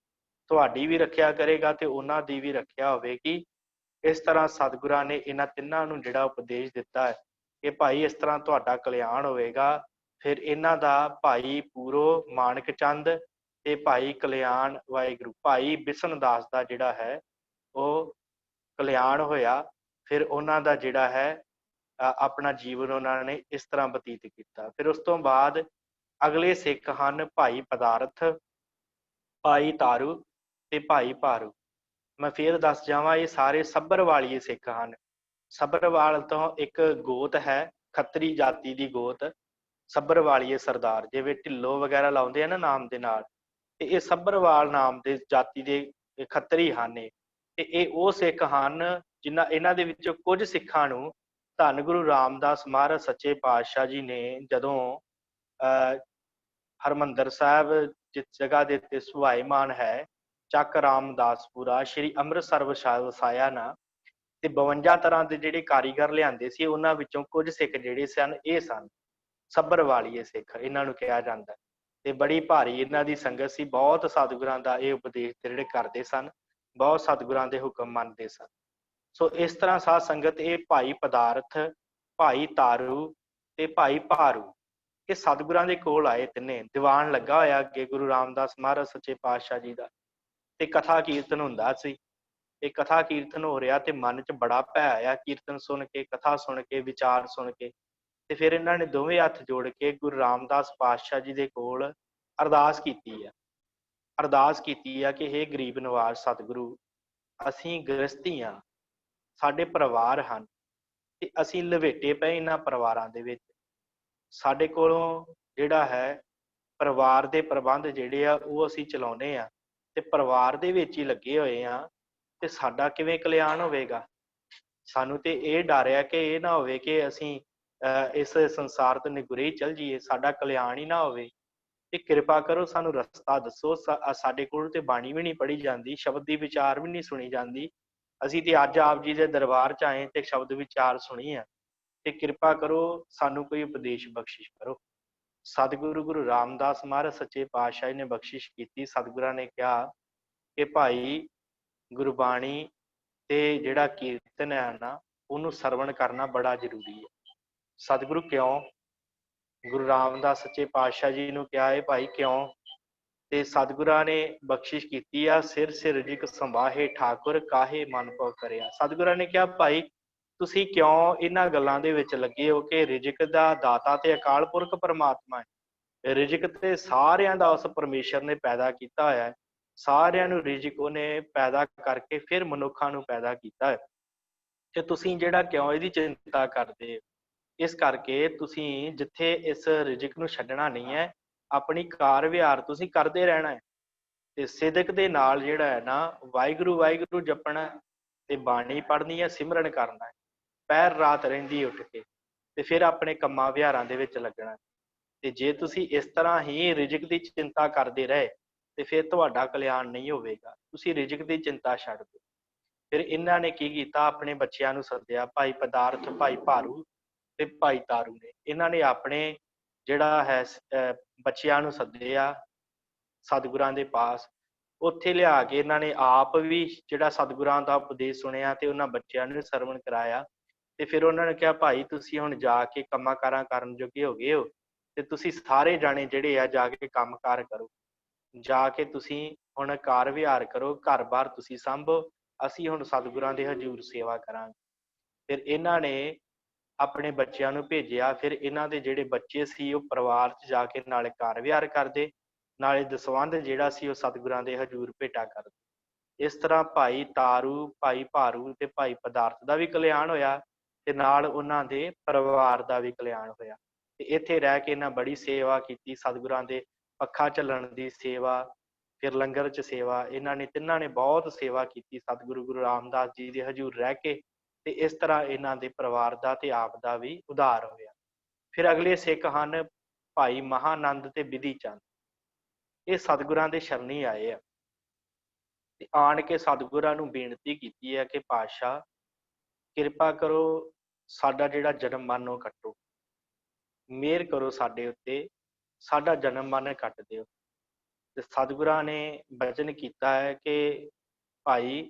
ਤੁਹਾਡੀ ਵੀ ਰੱਖਿਆ ਕਰੇਗਾ ਤੇ ਉਹਨਾਂ ਦੀ ਵੀ ਰੱਖਿਆ ਹੋਵੇਗੀ। ਇਸ ਤਰ੍ਹਾਂ ਸਤਿਗੁਰਾਂ ਨੇ ਇਹਨਾਂ ਤਿੰਨਾਂ ਨੂੰ ਜਿਹੜਾ ਉਪਦੇਸ਼ ਦਿੱਤਾ ਹੈ ਕਿ ਭਾਈ ਇਸ ਤਰ੍ਹਾਂ ਤੁਹਾਡਾ ਕਲਿਆਣ ਹੋਵੇਗਾ। ਫਿਰ ਇਹਨਾਂ ਦਾ ਭਾਈ ਪੂਰੋ, ਮਾਨਕ ਚੰਦ ਤੇ ਭਾਈ ਕਲਿਆਣ ਵਾਹਿਗੁਰੂ, ਭਾਈ ਬਿਸ਼ਨ ਦਾਸ ਦਾ ਜਿਹੜਾ ਹੈ ਉਹ ਕਲਿਆਣ ਹੋਇਆ। ਫਿਰ ਉਹਨਾਂ ਦਾ ਜਿਹੜਾ ਹੈ ਆਪਣਾ ਜੀਵਨ ਉਹਨਾਂ ਨੇ ਇਸ ਤਰ੍ਹਾਂ ਬਤੀਤ ਕੀਤਾ। ਫਿਰ ਉਸ ਤੋਂ ਬਾਅਦ ਅਗਲੇ ਸਿੱਖ ਹਨ ਭਾਈ ਪਦਾਰਥ, ਭਾਈ ਤਾਰੂ ਤੇ ਭਾਈ ਭਾਰੂ। ਮੈਂ ਫਿਰ ਦੱਸ ਜਾਵਾਂ, ਇਹ ਸਾਰੇ ਸੱਭਰਵਾਲੀਏ ਸਿੱਖ ਹਨ। ਸੱਭਰਵਾਲ ਤੋਂ ਇੱਕ ਗੋਤ ਹੈ, ਖੱਤਰੀ ਜਾਤੀ ਦੀ ਗੋਤ, ਸੱਭਰਵਾਲੀਏ ਸਰਦਾਰ, ਜਿਵੇਂ ਢਿੱਲੋਂ ਵਗੈਰਾ ਲਾਉਂਦੇ ਆ ਨਾ ਨਾਮ ਦੇ ਨਾਲ, ਤੇ ਇਹ ਸੱਭਰਵਾਲ ਨਾਮ ਦੇ ਜਾਤੀ ਦੇ ਖੱਤਰੀ ਹਨ। ਤੇ ਇਹ ਉਹ ਸਿੱਖ ਹਨ ਇਹਨਾਂ ਦੇ ਵਿੱਚੋਂ ਕੁਝ ਸਿੱਖਾਂ ਨੂੰ ਧੰਨ ਗੁਰੂ ਰਾਮਦਾਸ ਮਹਾਰਾਜ ਸੱਚੇ ਪਾਤਸ਼ਾਹ ਜੀ ਨੇ ਜਦੋਂ ਹਰਿਮੰਦਰ ਸਾਹਿਬ ਜਿਸ ਜਗ੍ਹਾ ਦੇ ਉੱਤੇ ਸੁਭਾਏਮਾਨ ਹੈ ਚੱਕ ਰਾਮਦਾਸਪੁਰਾ, ਸ਼੍ਰੀ ਅੰਮ੍ਰਿਤਸਰ ਵਸਾਇਆ ਨਾ, ਤੇ 52 ਤਰ੍ਹਾਂ ਦੇ ਜਿਹੜੇ ਕਾਰੀਗਰ ਲਿਆਂਦੇ ਸੀ, ਉਹਨਾਂ ਵਿੱਚੋਂ ਕੁਝ ਸਿੱਖ ਜਿਹੜੇ ਸਨ ਇਹ ਸਨ ਸੱਭਰਵਾਲੀਏ ਸਿੱਖ, ਇਹਨਾਂ ਨੂੰ ਕਿਹਾ ਜਾਂਦਾ। ਤੇ ਬੜੀ ਭਾਰੀ ਇਹਨਾਂ ਦੀ ਸੰਗਤ ਸੀ, ਬਹੁਤ ਸਤਿਗੁਰਾਂ ਦਾ ਇਹ ਉਪਦੇਸ਼ ਜਿਹੜੇ ਕਰਦੇ ਸਨ, ਬਹੁਤ ਸਤਿਗੁਰਾਂ ਦੇ ਹੁਕਮ ਮੰਨਦੇ ਸਨ। ਸੋ ਇਸ ਤਰ੍ਹਾਂ ਸਾਧ ਸੰਗਤ ਇਹ ਭਾਈ ਪਦਾਰਥ, ਭਾਈ ਤਾਰੂ ਤੇ ਭਾਈ ਭਾਰੂ ਇਹ ਸਤਿਗੁਰਾਂ ਦੇ ਕੋਲ ਆਏ। ਤਿੰਨੇ ਦੀਵਾਨ ਲੱਗਾ ਹੋਇਆ ਅੱਗੇ ਗੁਰੂ ਰਾਮਦਾਸ ਮਹਾਰਾਜ ਸੱਚੇ ਪਾਤਸ਼ਾਹ ਜੀ ਦਾ, ਤੇ ਕਥਾ ਕੀਰਤਨ ਹੁੰਦਾ ਸੀ। ਇਹ ਕਥਾ ਕੀਰਤਨ ਹੋ ਰਿਹਾ ਤੇ ਮਨ 'ਚ ਬੜਾ ਭੈ ਆਇਆ ਕੀਰਤਨ ਸੁਣ ਕੇ, ਕਥਾ ਸੁਣ ਕੇ, ਵਿਚਾਰ ਸੁਣ ਕੇ। ਤੇ ਫਿਰ ਇਹਨਾਂ ਨੇ ਦੋਵੇਂ ਹੱਥ ਜੋੜ ਕੇ ਗੁਰੂ ਰਾਮਦਾਸ ਪਾਤਸ਼ਾਹ ਜੀ ਦੇ ਕੋਲ ਅਰਦਾਸ ਕੀਤੀ ਆ। ਅਰਦਾਸ ਕੀਤੀ ਆ ਕਿ ਹੇ ਗਰੀਬ ਨਵਾਜ਼ ਸਤਿਗੁਰੂ, ਅਸੀਂ ਗ੍ਰਸਤੀ ਹਾਂ, ਸਾਡੇ ਪਰਿਵਾਰ ਹਨ ਤੇ ਅਸੀਂ ਲਵੇਟੇ ਪਏ ਇਹਨਾਂ ਪਰਿਵਾਰਾਂ ਦੇ ਵਿੱਚ। ਸਾਡੇ ਕੋਲੋਂ ਜਿਹੜਾ ਹੈ ਪਰਿਵਾਰ ਦੇ ਪ੍ਰਬੰਧ ਜਿਹੜੇ ਆ ਉਹ ਅਸੀਂ ਚਲਾਉਂਦੇ ਆ ਤੇ ਪਰਿਵਾਰ ਦੇ ਵਿੱਚ ਹੀ ਲੱਗੇ ਹੋਏ ਆ, ਤੇ ਸਾਡਾ ਕਿਵੇਂ ਕਲਿਆਣ ਹੋਵੇਗਾ? ਸਾਨੂੰ ਤੇ ਇਹ ਡਰ ਆ ਕਿ ਇਹ ਨਾ ਹੋਵੇ ਕਿ ਅਸੀਂ ਇਸ ਸੰਸਾਰ ਤੋਂ ਨਿਗੁਰੇ ਹੀ ਚਲ ਜਾਈਏ, ਸਾਡਾ ਕਲਿਆਣ ਹੀ ਨਾ ਹੋਵੇ। ਤੇ ਕਿਰਪਾ ਕਰੋ ਸਾਨੂੰ ਰਸਤਾ ਦੱਸੋ। ਸਾਡੇ ਕੋਲ ਤੇ ਬਾਣੀ ਵੀ ਨਹੀਂ ਪੜ੍ਹੀ ਜਾਂਦੀ, ਸ਼ਬਦ ਦੀ ਵਿਚਾਰ ਵੀ ਨਹੀਂ ਸੁਣੀ ਜਾਂਦੀ। ਅਸੀਂ ਤੇ ਅੱਜ ਆਪ ਜੀ ਦੇ ਦਰਬਾਰ 'ਚ ਆਏ ਤੇ ਸ਼ਬਦ ਵਿਚਾਰ ਸੁਣੀ ਆ, ਤੇ ਕਿਰਪਾ ਕਰੋ ਸਾਨੂੰ ਕੋਈ ਉਪਦੇਸ਼ ਬਖਸ਼ਿਸ਼ ਕਰੋ। ਸਤਿਗੁਰੂ ਗੁਰੂ ਰਾਮਦਾਸ ਮਹਾਰਾਜ ਸੱਚੇ ਪਾਤਸ਼ਾਹ ਨੇ ਬਖਸ਼ਿਸ਼ ਕੀਤੀ। ਸਤਿਗੁਰਾਂ ਨੇ ਕਿਹਾ ਕਿ ਭਾਈ ਗੁਰਬਾਣੀ ਤੇ ਜਿਹੜਾ ਕੀਰਤਨ ਹੈ ਨਾ, ਉਹਨੂੰ ਸਰਵਣ ਕਰਨਾ ਬੜਾ ਜ਼ਰੂਰੀ ਹੈ। ਸਤਿਗੁਰੂ ਕਿਉਂ? ਗੁਰੂ ਰਾਮਦਾਸ ਸੱਚੇ ਪਾਤਸ਼ਾਹ ਜੀ ਨੂੰ ਕਿਹਾ ਹੈ ਭਾਈ ਕਿਉਂ? ਤੇ ਸਤਿਗੁਰਾਂ ਨੇ ਬਖਸ਼ਿਸ਼ ਕੀਤੀ ਆ, ਸਿਰ ਸਿਰ ਰਿਜਕ ਸੰਭਾਹੇ ਠਾਕੁਰ ਕਾਹੇ ਮਨ ਭਉ ਕਰਿਆ। ਸਤਿਗੁਰਾਂ ਨੇ ਕਿਹਾ ਭਾਈ ਤੁਸੀਂ ਕਿਉਂ ਇਹਨਾਂ ਗੱਲਾਂ ਦੇ ਵਿੱਚ ਲੱਗੇ ਹੋ ਕਿ ਰਿਜਕ ਦਾ ਦਾਤਾ ਤੇ ਅਕਾਲ ਪੁਰਖ ਪਰਮਾਤਮਾ ਹੈ। ਰਿਜਕ ਤੇ ਸਾਰਿਆਂ ਦਾ ਉਸ ਪਰਮੇਸ਼ਰ ਨੇ ਪੈਦਾ ਕੀਤਾ ਹੋਇਆ ਹੈ। ਸਾਰਿਆਂ ਨੂੰ ਰਿਜਕ ਉਹਨੇ ਪੈਦਾ ਕਰਕੇ ਫਿਰ ਮਨੁੱਖਾਂ ਨੂੰ ਪੈਦਾ ਕੀਤਾ ਹੈ। ਤੇ ਤੁਸੀਂ ਜਿਹੜਾ ਕਿਉਂ ਇਹਦੀ ਚਿੰਤਾ ਕਰਦੇ ਹੋ? ਇਸ ਕਰਕੇ ਤੁਸੀਂ ਜਿੱਥੇ ਇਸ ਰਿਜਕ ਨੂੰ ਛੱਡਣਾ ਨਹੀਂ ਹੈ, ਆਪਣੀ ਕਾਰ ਵਿਹਾਰ ਤੁਸੀਂ ਕਰਦੇ ਰਹਿਣਾ ਹੈ ਤੇ ਸਿਦਕ ਦੇ ਨਾਲ ਜਿਹੜਾ ਹੈ ਨਾ ਵਾਹਿਗੁਰੂ ਵਾਹਿਗੁਰੂ ਜਪਣਾ ਤੇ ਬਾਣੀ ਪੜ੍ਹਨੀ ਹੈ, ਸਿਮਰਨ ਕਰਨਾ ਹੈ ਪੈਰ ਰਾਤ ਰਹਿੰਦੀ ਉੱਠ ਕੇ, ਤੇ ਫਿਰ ਆਪਣੇ ਕੰਮਾਂ ਵਿਹਾਰਾਂ ਦੇ ਵਿੱਚ ਲੱਗਣਾ। ਤੇ ਜੇ ਤੁਸੀਂ ਇਸ ਤਰ੍ਹਾਂ ਹੀ ਰਿਜਕ ਦੀ ਚਿੰਤਾ ਕਰਦੇ ਰਹੇ ਤੇ ਫਿਰ ਤੁਹਾਡਾ ਕਲਿਆਣ ਨਹੀਂ ਹੋਵੇਗਾ। ਤੁਸੀਂ ਰਿਜਕ ਦੀ ਚਿੰਤਾ ਛੱਡ ਦਿਓ। ਫਿਰ ਇਹਨਾਂ ਨੇ ਕੀ ਕੀਤਾ, ਆਪਣੇ ਬੱਚਿਆਂ ਨੂੰ ਸੱਦਿਆ, ਭਾਈ ਪਦਾਰਥ, ਭਾਈ ਭਾਰੂ ਤੇ ਭਾਈ ਤਾਰੂ ਨੇ। ਇਹਨਾਂ ਨੇ ਆਪਣੇ ਜਿਹੜਾ ਹੈ ਬੱਚਿਆਂ ਨੂੰ ਸੱਦਿਆ ਸਤਿਗੁਰਾਂ ਦੇ ਪਾਸ। ਉੱਥੇ ਲਿਆ ਕੇ ਇਹਨਾਂ ਨੇ ਆਪ ਵੀ ਜਿਹੜਾ ਸਤਿਗੁਰਾਂ ਦਾ ਉਪਦੇਸ਼ ਸੁਣਿਆ ਤੇ ਉਹਨਾਂ ਬੱਚਿਆਂ ਨੂੰ ਸਰਵਣ ਕਰਾਇਆ। ਤੇ ਫਿਰ ਉਹਨਾਂ ਨੇ ਕਿਹਾ ਭਾਈ ਤੁਸੀਂ ਹੁਣ ਜਾ ਕੇ ਕੰਮਾਂ ਕਾਰਾਂ ਕਰਨ ਜੋਗੇ ਹੋ ਗਏ ਹੋ, ਤੇ ਤੁਸੀਂ ਸਾਰੇ ਜਾਣੇ ਜਿਹੜੇ ਆ ਜਾ ਕੇ ਕੰਮ ਕਾਰ ਕਰੋ, ਜਾ ਕੇ ਤੁਸੀਂ ਹੁਣ ਕਾਰ ਵਿਹਾਰ ਕਰੋ, ਘਰ ਬਾਰ ਤੁਸੀਂ ਸਾਂਭੋ, ਅਸੀਂ ਹੁਣ ਸਤਿਗੁਰਾਂ ਦੇ ਹਜ਼ੂਰ ਸੇਵਾ ਕਰਾਂਗੇ। ਫਿਰ ਇਹਨਾਂ ਨੇ ਆਪਣੇ ਬੱਚਿਆਂ ਨੂੰ ਭੇਜਿਆ। ਫਿਰ ਇਹਨਾਂ ਦੇ ਜਿਹੜੇ ਬੱਚੇ ਸੀ ਉਹ ਪਰਿਵਾਰ 'ਚ ਜਾ ਕੇ ਨਾਲੇ ਕਾਰ ਵਿਹਾਰ ਕਰਦੇ, ਨਾਲੇ ਦਸਵੰਧ ਜਿਹੜਾ ਸੀ ਉਹ ਸਤਿਗੁਰਾਂ ਦੇ ਹਜ਼ੂਰ ਭੇਟਾ ਕਰਦੇ। ਇਸ ਤਰ੍ਹਾਂ ਭਾਈ ਤਾਰੂ, ਭਾਈ ਭਾਰੂ ਤੇ ਭਾਈ ਪਦਾਰਥ ਦਾ ਵੀ ਕਲਿਆਣ ਹੋਇਆ ਤੇ ਨਾਲ ਉਹਨਾਂ ਦੇ ਪਰਿਵਾਰ ਦਾ ਵੀ ਕਲਿਆਣ ਹੋਇਆ। ਤੇ ਇੱਥੇ ਰਹਿ ਕੇ ਇਹਨਾਂ ਬੜੀ ਸੇਵਾ ਕੀਤੀ, ਸਤਿਗੁਰਾਂ ਦੇ ਪੱਖਾ ਝੱਲਣ ਦੀ ਸੇਵਾ, ਫਿਰ ਲੰਗਰ 'ਚ ਸੇਵਾ। ਇਹਨਾਂ ਨੇ ਤਿੰਨਾਂ ਨੇ ਬਹੁਤ ਸੇਵਾ ਕੀਤੀ ਸਤਿਗੁਰੂ ਗੁਰੂ ਰਾਮਦਾਸ ਜੀ ਦੇ ਹਜ਼ੂਰ ਰਹਿ ਕੇ, ਤੇ ਇਸ ਤਰ੍ਹਾਂ ਇਹਨਾਂ ਦੇ ਪਰਿਵਾਰ ਦਾ ਤੇ ਆਪ ਦਾ ਵੀ ਉਧਾਰ ਹੋਇਆ। ਫਿਰ ਅਗਲੇ ਸਿੱਖ ਹਨ ਭਾਈ ਮਹਾਨੰਦ ਤੇ ਬਿਧੀ ਚੰਦ। ਇਹ ਸਤਿਗੁਰਾਂ ਦੇ ਸ਼ਰਣੀ ਆਏ ਆ ਤੇ ਆਣ ਕੇ ਸਤਿਗੁਰਾਂ ਨੂੰ ਬੇਨਤੀ ਕੀਤੀ ਹੈ ਕਿ ਪਾਤਸ਼ਾਹ ਕਿਰਪਾ ਕਰੋ, ਸਾਡਾ ਜਿਹੜਾ ਜਨਮ ਮਰਨ ਉਹ ਕੱਟੋ, ਮਿਹਰ ਕਰੋ ਸਾਡੇ ਉੱਤੇ, ਸਾਡਾ ਜਨਮ ਮਰਨ ਕੱਟ ਦਿਓ। ਤੇ ਸਤਿਗੁਰਾਂ ਨੇ ਬਚਨ ਕੀਤਾ ਹੈ ਕਿ ਭਾਈ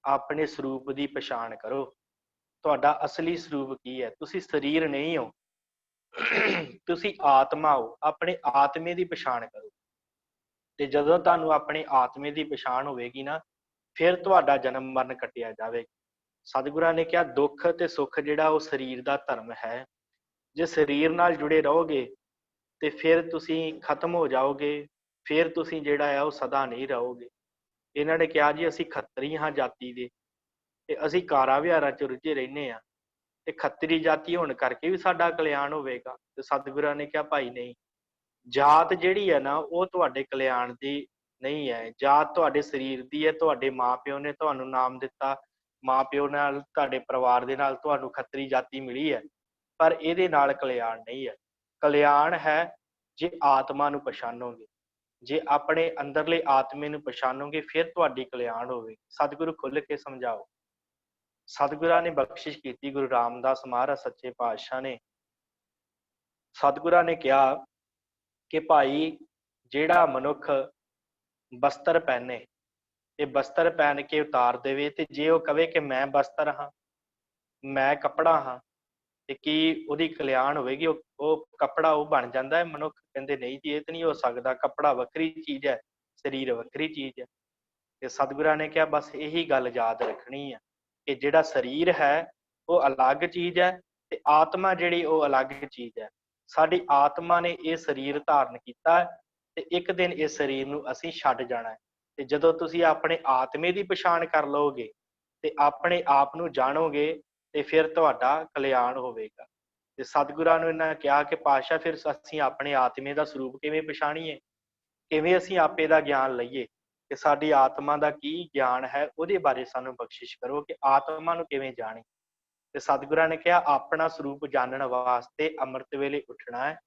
ਆਪਣੇ ਸਰੂਪ ਦੀ ਪਛਾਣ ਕਰੋ, ਤੁਹਾਡਾ ਅਸਲੀ ਸਰੂਪ ਕੀ ਹੈ। ਤੁਸੀਂ ਸਰੀਰ ਨਹੀਂ ਹੋ, ਤੁਸੀਂ ਆਤਮਾ ਹੋ, ਆਪਣੇ ਆਤਮੇ ਦੀ ਪਛਾਣ ਕਰੋ। ਤੇ ਜਦੋਂ ਤੁਹਾਨੂੰ ਆਪਣੇ ਆਤਮੇ ਦੀ ਪਛਾਣ ਹੋਵੇਗੀ ਨਾ, ਫਿਰ ਤੁਹਾਡਾ ਜਨਮ ਮਰਨ ਕੱਟਿਆ ਜਾਵੇਗਾ। ਸਤਿਗੁਰਾਂ ਨੇ ਕਿਹਾ ਦੁੱਖ ਤੇ ਸੁੱਖ ਜਿਹੜਾ ਉਹ ਸਰੀਰ ਦਾ ਧਰਮ ਹੈ। ਜੇ ਸਰੀਰ ਨਾਲ ਜੁੜੇ ਰਹੋਗੇ ਤੇ ਫਿਰ ਤੁਸੀਂ ਖਤਮ ਹੋ ਜਾਓਗੇ, ਫਿਰ ਤੁਸੀਂ ਜਿਹੜਾ ਆ ਉਹ ਸਦਾ ਨਹੀਂ ਰਹੋਗੇ। ਇਹਨਾਂ ਨੇ ਕਿਹਾ ਜੀ ਅਸੀਂ ਖੱਤਰੀ ਹਾਂ ਜਾਤੀ ਦੇ ਤੇ ਅਸੀਂ ਕਾਰਾਂ ਵਿਹਾਰਾਂ ਚ ਰੁੱਝੇ ਰਹਿੰਦੇ ਹਾਂ ਤੇ ਖੱਤਰੀ ਜਾਤੀ ਹੋਣ ਕਰਕੇ ਵੀ ਸਾਡਾ ਕਲਿਆਣ ਹੋਵੇਗਾ। ਤੇ ਸਤਿਗੁਰਾਂ ਨੇ ਕਿਹਾ ਭਾਈ ਨਹੀਂ, ਜਾਤ ਜਿਹੜੀ ਹੈ ਨਾ ਉਹ ਤੁਹਾਡੇ ਕਲਿਆਣ ਦੀ ਨਹੀਂ ਹੈ। ਜਾਤ ਤੁਹਾਡੇ ਸਰੀਰ ਦੀ ਹੈ, ਤੁਹਾਡੇ ਮਾਪਿਓ ਨੇ ਤੁਹਾਨੂੰ ਨਾਮ ਦਿੱਤਾ, ਮਾਪਿਓ ਨਾਲ ਤੁਹਾਡੇ ਪਰਿਵਾਰ ਦੇ ਨਾਲ ਤੁਹਾਨੂੰ ਖੱਤਰੀ ਜਾਤੀ ਮਿਲੀ ਹੈ, ਪਰ ਇਹਦੇ ਨਾਲ ਕਲਿਆਣ ਨਹੀਂ ਹੈ। ਕਲਿਆਣ ਹੈ ਜੇ ਆਤਮਾ ਨੂੰ ਪਛਾਣੋਗੇ, ਜੇ ਆਪਣੇ ਅੰਦਰਲੇ ਆਤਮੇ ਨੂੰ ਪਛਾਣੋਗੇ ਫਿਰ ਤੁਹਾਡੀ ਕਲਿਆਣ ਹੋਵੇ। ਸਤਿਗੁਰੂ ਖੁੱਲ ਕੇ ਸਮਝਾਓ। ਸਤਿਗੁਰਾਂ ਨੇ ਬਖਸ਼ਿਸ਼ ਕੀਤੀ, ਗੁਰੂ ਰਾਮਦਾਸ ਮਹਾਰਾਜ ਸੱਚੇ ਪਾਤਸ਼ਾਹ ਨੇ, ਸਤਿਗੁਰਾਂ ਨੇ ਕਿਹਾ ਕਿ ਭਾਈ ਜਿਹੜਾ ਮਨੁੱਖ ਬਸਤਰ ਪਹਿਨੇ ਤੇ ਬਸਤਰ ਪਹਿਨ ਕੇ ਉਤਾਰ ਦੇਵੇ, ਤੇ ਜੇ ਉਹ ਕਵੇ ਕਿ ਮੈਂ ਬਸਤਰ ਹਾਂ, ਮੈਂ ਕੱਪੜਾ ਹਾਂ, ਤੇ ਕੀ ਉਹਦੀ ਕਲਿਆਣ ਹੋਵੇਗੀ? ਉਹ ਕੱਪੜਾ ਉਹ ਬਣ ਜਾਂਦਾ ਹੈ ਮਨੁੱਖ? ਕਹਿੰਦੇ ਨਹੀਂ ਜੀ, ਇਹ ਤਾਂ ਨਹੀਂ ਹੋ ਸਕਦਾ। ਕੱਪੜਾ ਵੱਖਰੀ ਚੀਜ਼ ਹੈ, ਸਰੀਰ ਵੱਖਰੀ ਚੀਜ਼ ਹੈ। ਤੇ ਸਤਿਗੁਰਾਂ ਨੇ ਕਿਹਾ ਬਸ ਇਹੀ ਗੱਲ ਯਾਦ ਰੱਖਣੀ ਹੈ ਕਿ ਜਿਹੜਾ ਸਰੀਰ ਹੈ ਉਹ ਅਲੱਗ ਚੀਜ਼ ਹੈ ਤੇ ਆਤਮਾ ਜਿਹੜੀ ਉਹ ਅਲੱਗ ਚੀਜ਼ ਹੈ। ਸਾਡੀ ਆਤਮਾ ਨੇ ਇਹ ਸਰੀਰ ਧਾਰਨ ਕੀਤਾ ਤੇ ਇੱਕ ਦਿਨ ਇਸ ਸਰੀਰ ਨੂੰ ਅਸੀਂ ਛੱਡ ਜਾਣਾ ਹੈ। ਤੇ ਜਦੋਂ ਤੁਸੀਂ ਆਪਣੇ ਆਤਮੇ ਦੀ ਪਛਾਣ ਕਰ ਲਓਗੇ ਤੇ ਆਪਣੇ ਆਪ ਨੂੰ ਜਾਣੋਗੇ ਤੇ ਫਿਰ ਤੁਹਾਡਾ ਕਲਿਆਣ ਹੋਵੇਗਾ। ਤੇ ਸਤਿਗੁਰਾਂ ਨੂੰ ਇਹਨਾਂ ਕਿਹਾ ਕਿ ਪਾਤਸ਼ਾਹ ਫਿਰ ਅਸੀਂ ਆਪਣੇ ਆਤਮੇ ਦਾ ਸਰੂਪ ਕਿਵੇਂ ਪਛਾਣੀਏ, ਕਿਵੇਂ ਅਸੀਂ ਆਪੇ ਦਾ ਗਿਆਨ ਲਈਏ, ਕਿ ਸਾਡੀ ਆਤਮਾ ਦਾ ਕੀ ਗਿਆਨ ਹੈ ਉਹਦੇ ਬਾਰੇ ਸਾਨੂੰ ਬਖਸ਼ਿਸ਼ ਕਰੋ ਕਿ ਆਤਮਾ ਨੂੰ ਕਿਵੇਂ ਜਾਣੀ। ਤੇ ਸਤਿਗੁਰਾਂ ਨੇ ਕਿਹਾ ਆਪਣਾ ਸਰੂਪ ਜਾਣਨ ਵਾਸਤੇ ਅੰਮ੍ਰਿਤ ਵੇਲੇ ਉੱਠਣਾ ਹੈ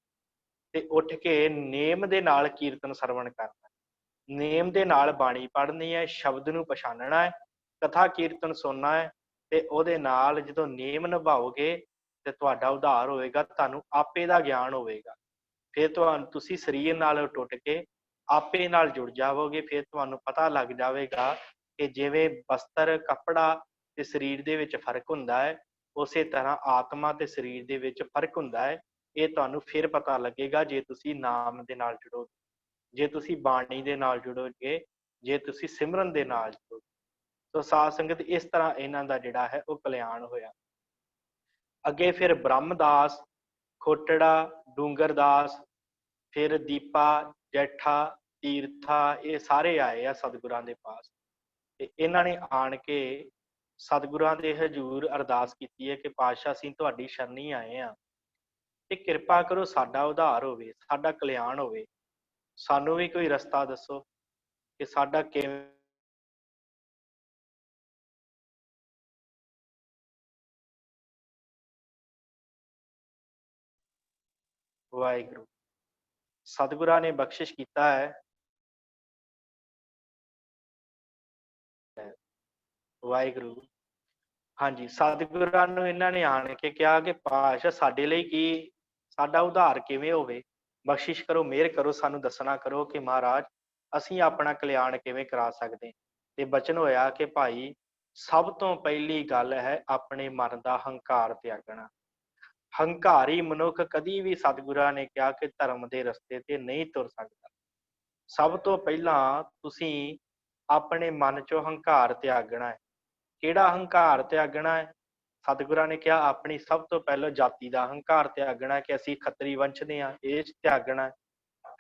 ਤੇ ਉੱਠ ਕੇ ਨੇਮ ਦੇ ਨਾਲ ਕੀਰਤਨ ਸਰਵਣ ਕਰਨਾ, ਨੇਮ ਦੇ ਨਾਲ ਬਾਣੀ ਪੜ੍ਹਨੀ ਹੈ, ਸ਼ਬਦ ਨੂੰ ਪਛਾਣਨਾ ਹੈ, ਕਥਾ ਕੀਰਤਨ ਸੁਣਨਾ ਹੈ, ਤੇ ਉਹਦੇ ਨਾਲ ਜਦੋਂ ਨੇਮ ਨਿਭਾਓਗੇ ਤੇ ਤੁਹਾਡਾ ਉਧਾਰ ਹੋਵੇਗਾ, ਤੁਹਾਨੂੰ ਆਪੇ ਦਾ ਗਿਆਨ ਹੋਵੇਗਾ। ਫਿਰ ਤੁਸੀਂ ਸਰੀਰ ਨਾਲ ਟੁੱਟ ਕੇ ਆਪੇ ਨਾਲ ਜੁੜ ਜਾਵੋਗੇ। ਫਿਰ ਤੁਹਾਨੂੰ ਪਤਾ ਲੱਗ ਜਾਵੇਗਾ ਕਿ ਜਿਵੇਂ ਬਸਤਰ, ਕੱਪੜਾ ਤੇ ਸਰੀਰ ਦੇ ਵਿੱਚ ਫਰਕ ਹੁੰਦਾ ਹੈ, ਉਸੇ ਤਰ੍ਹਾਂ ਆਤਮਾ ਤੇ ਸਰੀਰ ਦੇ ਵਿੱਚ ਫਰਕ ਹੁੰਦਾ ਹੈ। ਇਹ ਤੁਹਾਨੂੰ ਫਿਰ ਪਤਾ ਲੱਗੇਗਾ ਜੇ ਤੁਸੀਂ ਨਾਮ ਦੇ ਨਾਲ ਜੁੜੋਗੇ, ਜੇ ਤੁਸੀਂ ਬਾਣੀ ਦੇ ਨਾਲ ਜੁੜੋਗੇ, ਜੇ ਤੁਸੀਂ ਸਿਮਰਨ ਦੇ ਨਾਲ ਜੁੜੋਗੇ। ਸੋ ਸਾਧ ਸੰਗਤ ਇਸ ਤਰ੍ਹਾਂ ਇਹਨਾਂ ਦਾ ਜਿਹੜਾ ਹੈ ਉਹ ਕਲਿਆਣ ਹੋਇਆ। ਅੱਗੇ ਫਿਰ ਬ੍ਰਹਮਦਾਸ, ਖੋਟੜਾ, ਡੂੰਗਰਦਾਸ, ਫਿਰ ਦੀਪਾ, ਜੈਠਾ, ਤੀਰਥਾ, ਇਹ ਸਾਰੇ ਆਏ ਆ ਸਤਿਗੁਰਾਂ ਦੇ ਪਾਸ। ਤੇ ਇਹਨਾਂ ਨੇ ਆਣ ਕੇ ਸਤਿਗੁਰਾਂ ਦੇ ਹਜ਼ੂਰ ਅਰਦਾਸ ਕੀਤੀ ਹੈ ਕਿ ਪਾਤਸ਼ਾਹ ਅਸੀਂ ਤੁਹਾਡੀ ਸ਼ਰਨੀ ਆਏ ਆ ਤੇ ਕਿਰਪਾ ਕਰੋ ਸਾਡਾ ਉਧਾਰ ਹੋਵੇ, ਸਾਡਾ ਕਲਿਆਣ ਹੋਵੇ। ਸਾਨੂੰ ਵੀ ਕੋਈ ਰਸਤਾ ਦੱਸੋ ਕਿ ਸਾਡਾ ਕਿਵੇਂ ਵਾਹਿਗੁਰੂ। ਸਤਿਗੁਰਾਂ ਨੇ ਬਖਸ਼ਿਸ਼ ਕੀਤਾ ਹੈ। ਵਾਹਿਗੁਰੂ। ਹਾਂਜੀ, ਸਤਿਗੁਰਾਂ ਨੂੰ ਇਹਨਾਂ ਨੇ ਆਣ ਕੇ ਕਿਹਾ ਕਿ ਪਾਤਸ਼ਾਹ ਸਾਡੇ ਲਈ ਕੀ, ਸਾਡਾ ਉਧਾਰ ਕਿਵੇਂ ਹੋਵੇ, ਬਖਸ਼ਿਸ਼ ਕਰੋ, ਮਿਹਰ ਕਰੋ, ਸਾਨੂੰ ਦੱਸਣਾ ਕਰੋ ਕਿ ਮਹਾਰਾਜ ਅਸੀਂ ਆਪਣਾ ਕਲਿਆਣ ਕਿਵੇਂ ਕਰਾ ਸਕਦੇ। ਤੇ ਬਚਨ ਹੋਇਆ ਕਿ ਭਾਈ ਸਭ ਤੋਂ ਪਹਿਲੀ ਗੱਲ ਹੈ ਆਪਣੇ ਮਨ ਦਾ ਹੰਕਾਰ ਤਿਆਗਣਾ। ਹੰਕਾਰੀ ਮਨੁੱਖ ਕਦੀ ਵੀ ਸਤਿਗੁਰਾਂ ਨੇ ਕਿਹਾ ਕਿ ਧਰਮ ਦੇ ਰਸਤੇ ਤੇ ਨਹੀਂ ਤੁਰ ਸਕਦਾ। ਸਭ ਤੋਂ ਪਹਿਲਾਂ ਤੁਸੀਂ ਆਪਣੇ ਮਨ ਚੋਂ ਹੰਕਾਰ ਤਿਆਗਣਾ ਹੈ। ਕਿਹੜਾ ਹੰਕਾਰ ਤਿਆਗਣਾ ਹੈ? ਸਤਿਗੁਰਾਂ ਨੇ ਕਿਹਾ ਆਪਣੀ ਸਭ ਤੋਂ ਪਹਿਲਾਂ ਜਾਤੀ ਦਾ ਹੰਕਾਰ ਤਿਆਗਣਾ ਕਿ ਅਸੀਂ ਖੱਤਰੀ ਵੰਸ਼ ਦੇ ਹਾਂ, ਇਹ ਤਿਆਗਣਾ।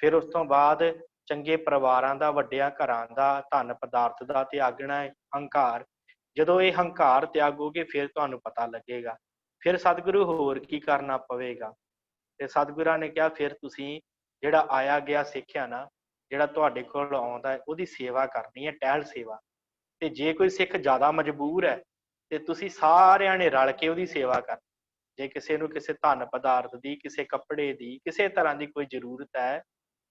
ਫਿਰ ਉਸ ਤੋਂ ਬਾਅਦ ਚੰਗੇ ਪਰਿਵਾਰਾਂ ਦਾ, ਵੱਡਿਆਂ ਘਰਾਂ ਦਾ, ਧਨ ਪਦਾਰਥ ਦਾ ਤਿਆਗਣਾ ਹੈ ਹੰਕਾਰ। ਜਦੋਂ ਇਹ ਹੰਕਾਰ ਤਿਆਗੋਗੇ ਫਿਰ ਤੁਹਾਨੂੰ ਪਤਾ ਲੱਗੇਗਾ। ਫਿਰ ਸਤਿਗੁਰੂ ਹੋਰ ਕੀ ਕਰਨਾ ਪਵੇਗਾ? ਤੇ ਸਤਿਗੁਰਾਂ ਨੇ ਕਿਹਾ ਫਿਰ ਤੁਸੀਂ ਜਿਹੜਾ ਆਇਆ ਗਿਆ ਸਿੱਖਿਆ ਨਾ, ਜਿਹੜਾ ਤੁਹਾਡੇ ਕੋਲ ਆਉਂਦਾ ਹੈ ਉਹਦੀ ਸੇਵਾ ਕਰਨੀ ਹੈ, ਟਹਿਲ ਸੇਵਾ। ਤੇ ਜੇ ਕੋਈ ਸਿੱਖ ਜ਼ਿਆਦਾ ਮਜਬੂਰ ਹੈ ਤੇ ਤੁਸੀਂ ਸਾਰਿਆਂ ਨੇ ਰਲ ਕੇ ਉਹਦੀ ਸੇਵਾ ਕਰਨੀ। ਜੇ ਕਿਸੇ ਨੂੰ ਕਿਸੇ ਧਨ ਪਦਾਰਥ ਦੀ, ਕਿਸੇ ਕੱਪੜੇ ਦੀ, ਕਿਸੇ ਤਰ੍ਹਾਂ ਦੀ ਕੋਈ ਜ਼ਰੂਰਤ ਹੈ,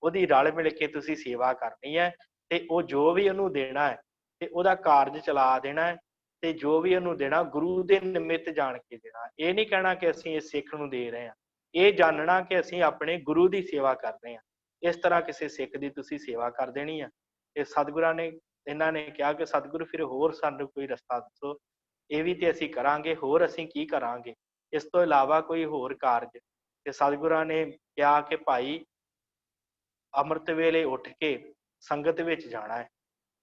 ਉਹਦੀ ਰਲ ਮਿਲ ਕੇ ਤੁਸੀਂ ਸੇਵਾ ਕਰਨੀ ਹੈ। ਤੇ ਉਹ ਜੋ ਵੀ ਉਹਨੂੰ ਦੇਣਾ ਹੈ ਤੇ ਉਹਦਾ ਕਾਰਜ ਚਲਾ ਦੇਣਾ ਹੈ। ਤੇ ਜੋ ਵੀ ਉਹਨੂੰ ਦੇਣਾ ਗੁਰੂ ਦੇ ਨਿਮਿਤ ਜਾਣ ਕੇ ਦੇਣਾ। ਇਹ ਨਹੀਂ ਕਹਿਣਾ ਕਿ ਅਸੀਂ ਇਸ ਸਿੱਖ ਨੂੰ ਦੇ ਰਹੇ ਹਾਂ, ਇਹ ਜਾਣਨਾ ਕਿ ਅਸੀਂ ਆਪਣੇ ਗੁਰੂ ਦੀ ਸੇਵਾ ਕਰ ਰਹੇ ਹਾਂ। ਇਸ ਤਰ੍ਹਾਂ ਕਿਸੇ ਸਿੱਖ ਦੀ ਤੁਸੀਂ ਸੇਵਾ ਕਰ ਦੇਣੀ ਆ। ਤੇ ਸਤਿਗੁਰਾਂ ਨੇ, ਇਹਨਾਂ ਨੇ ਕਿਹਾ ਕਿ ਸਤਿਗੁਰੂ ਫਿਰ ਹੋਰ ਸਾਨੂੰ ਕੋਈ ਰਸਤਾ ਦੱਸੋ, ਇਹ ਵੀ ਤੇ ਅਸੀਂ ਕਰਾਂਗੇ, ਹੋਰ ਅਸੀਂ ਕੀ ਕਰਾਂਗੇ, ਇਸ ਤੋਂ ਇਲਾਵਾ ਕੋਈ ਹੋਰ ਕਾਰਜ। ਤੇ ਸਤਿਗੁਰਾਂ ਨੇ ਕਿਹਾ ਕਿ ਭਾਈ ਅੰਮ੍ਰਿਤ ਵੇਲੇ ਉੱਠ ਕੇ ਸੰਗਤ ਵਿੱਚ ਜਾਣਾ ਹੈ,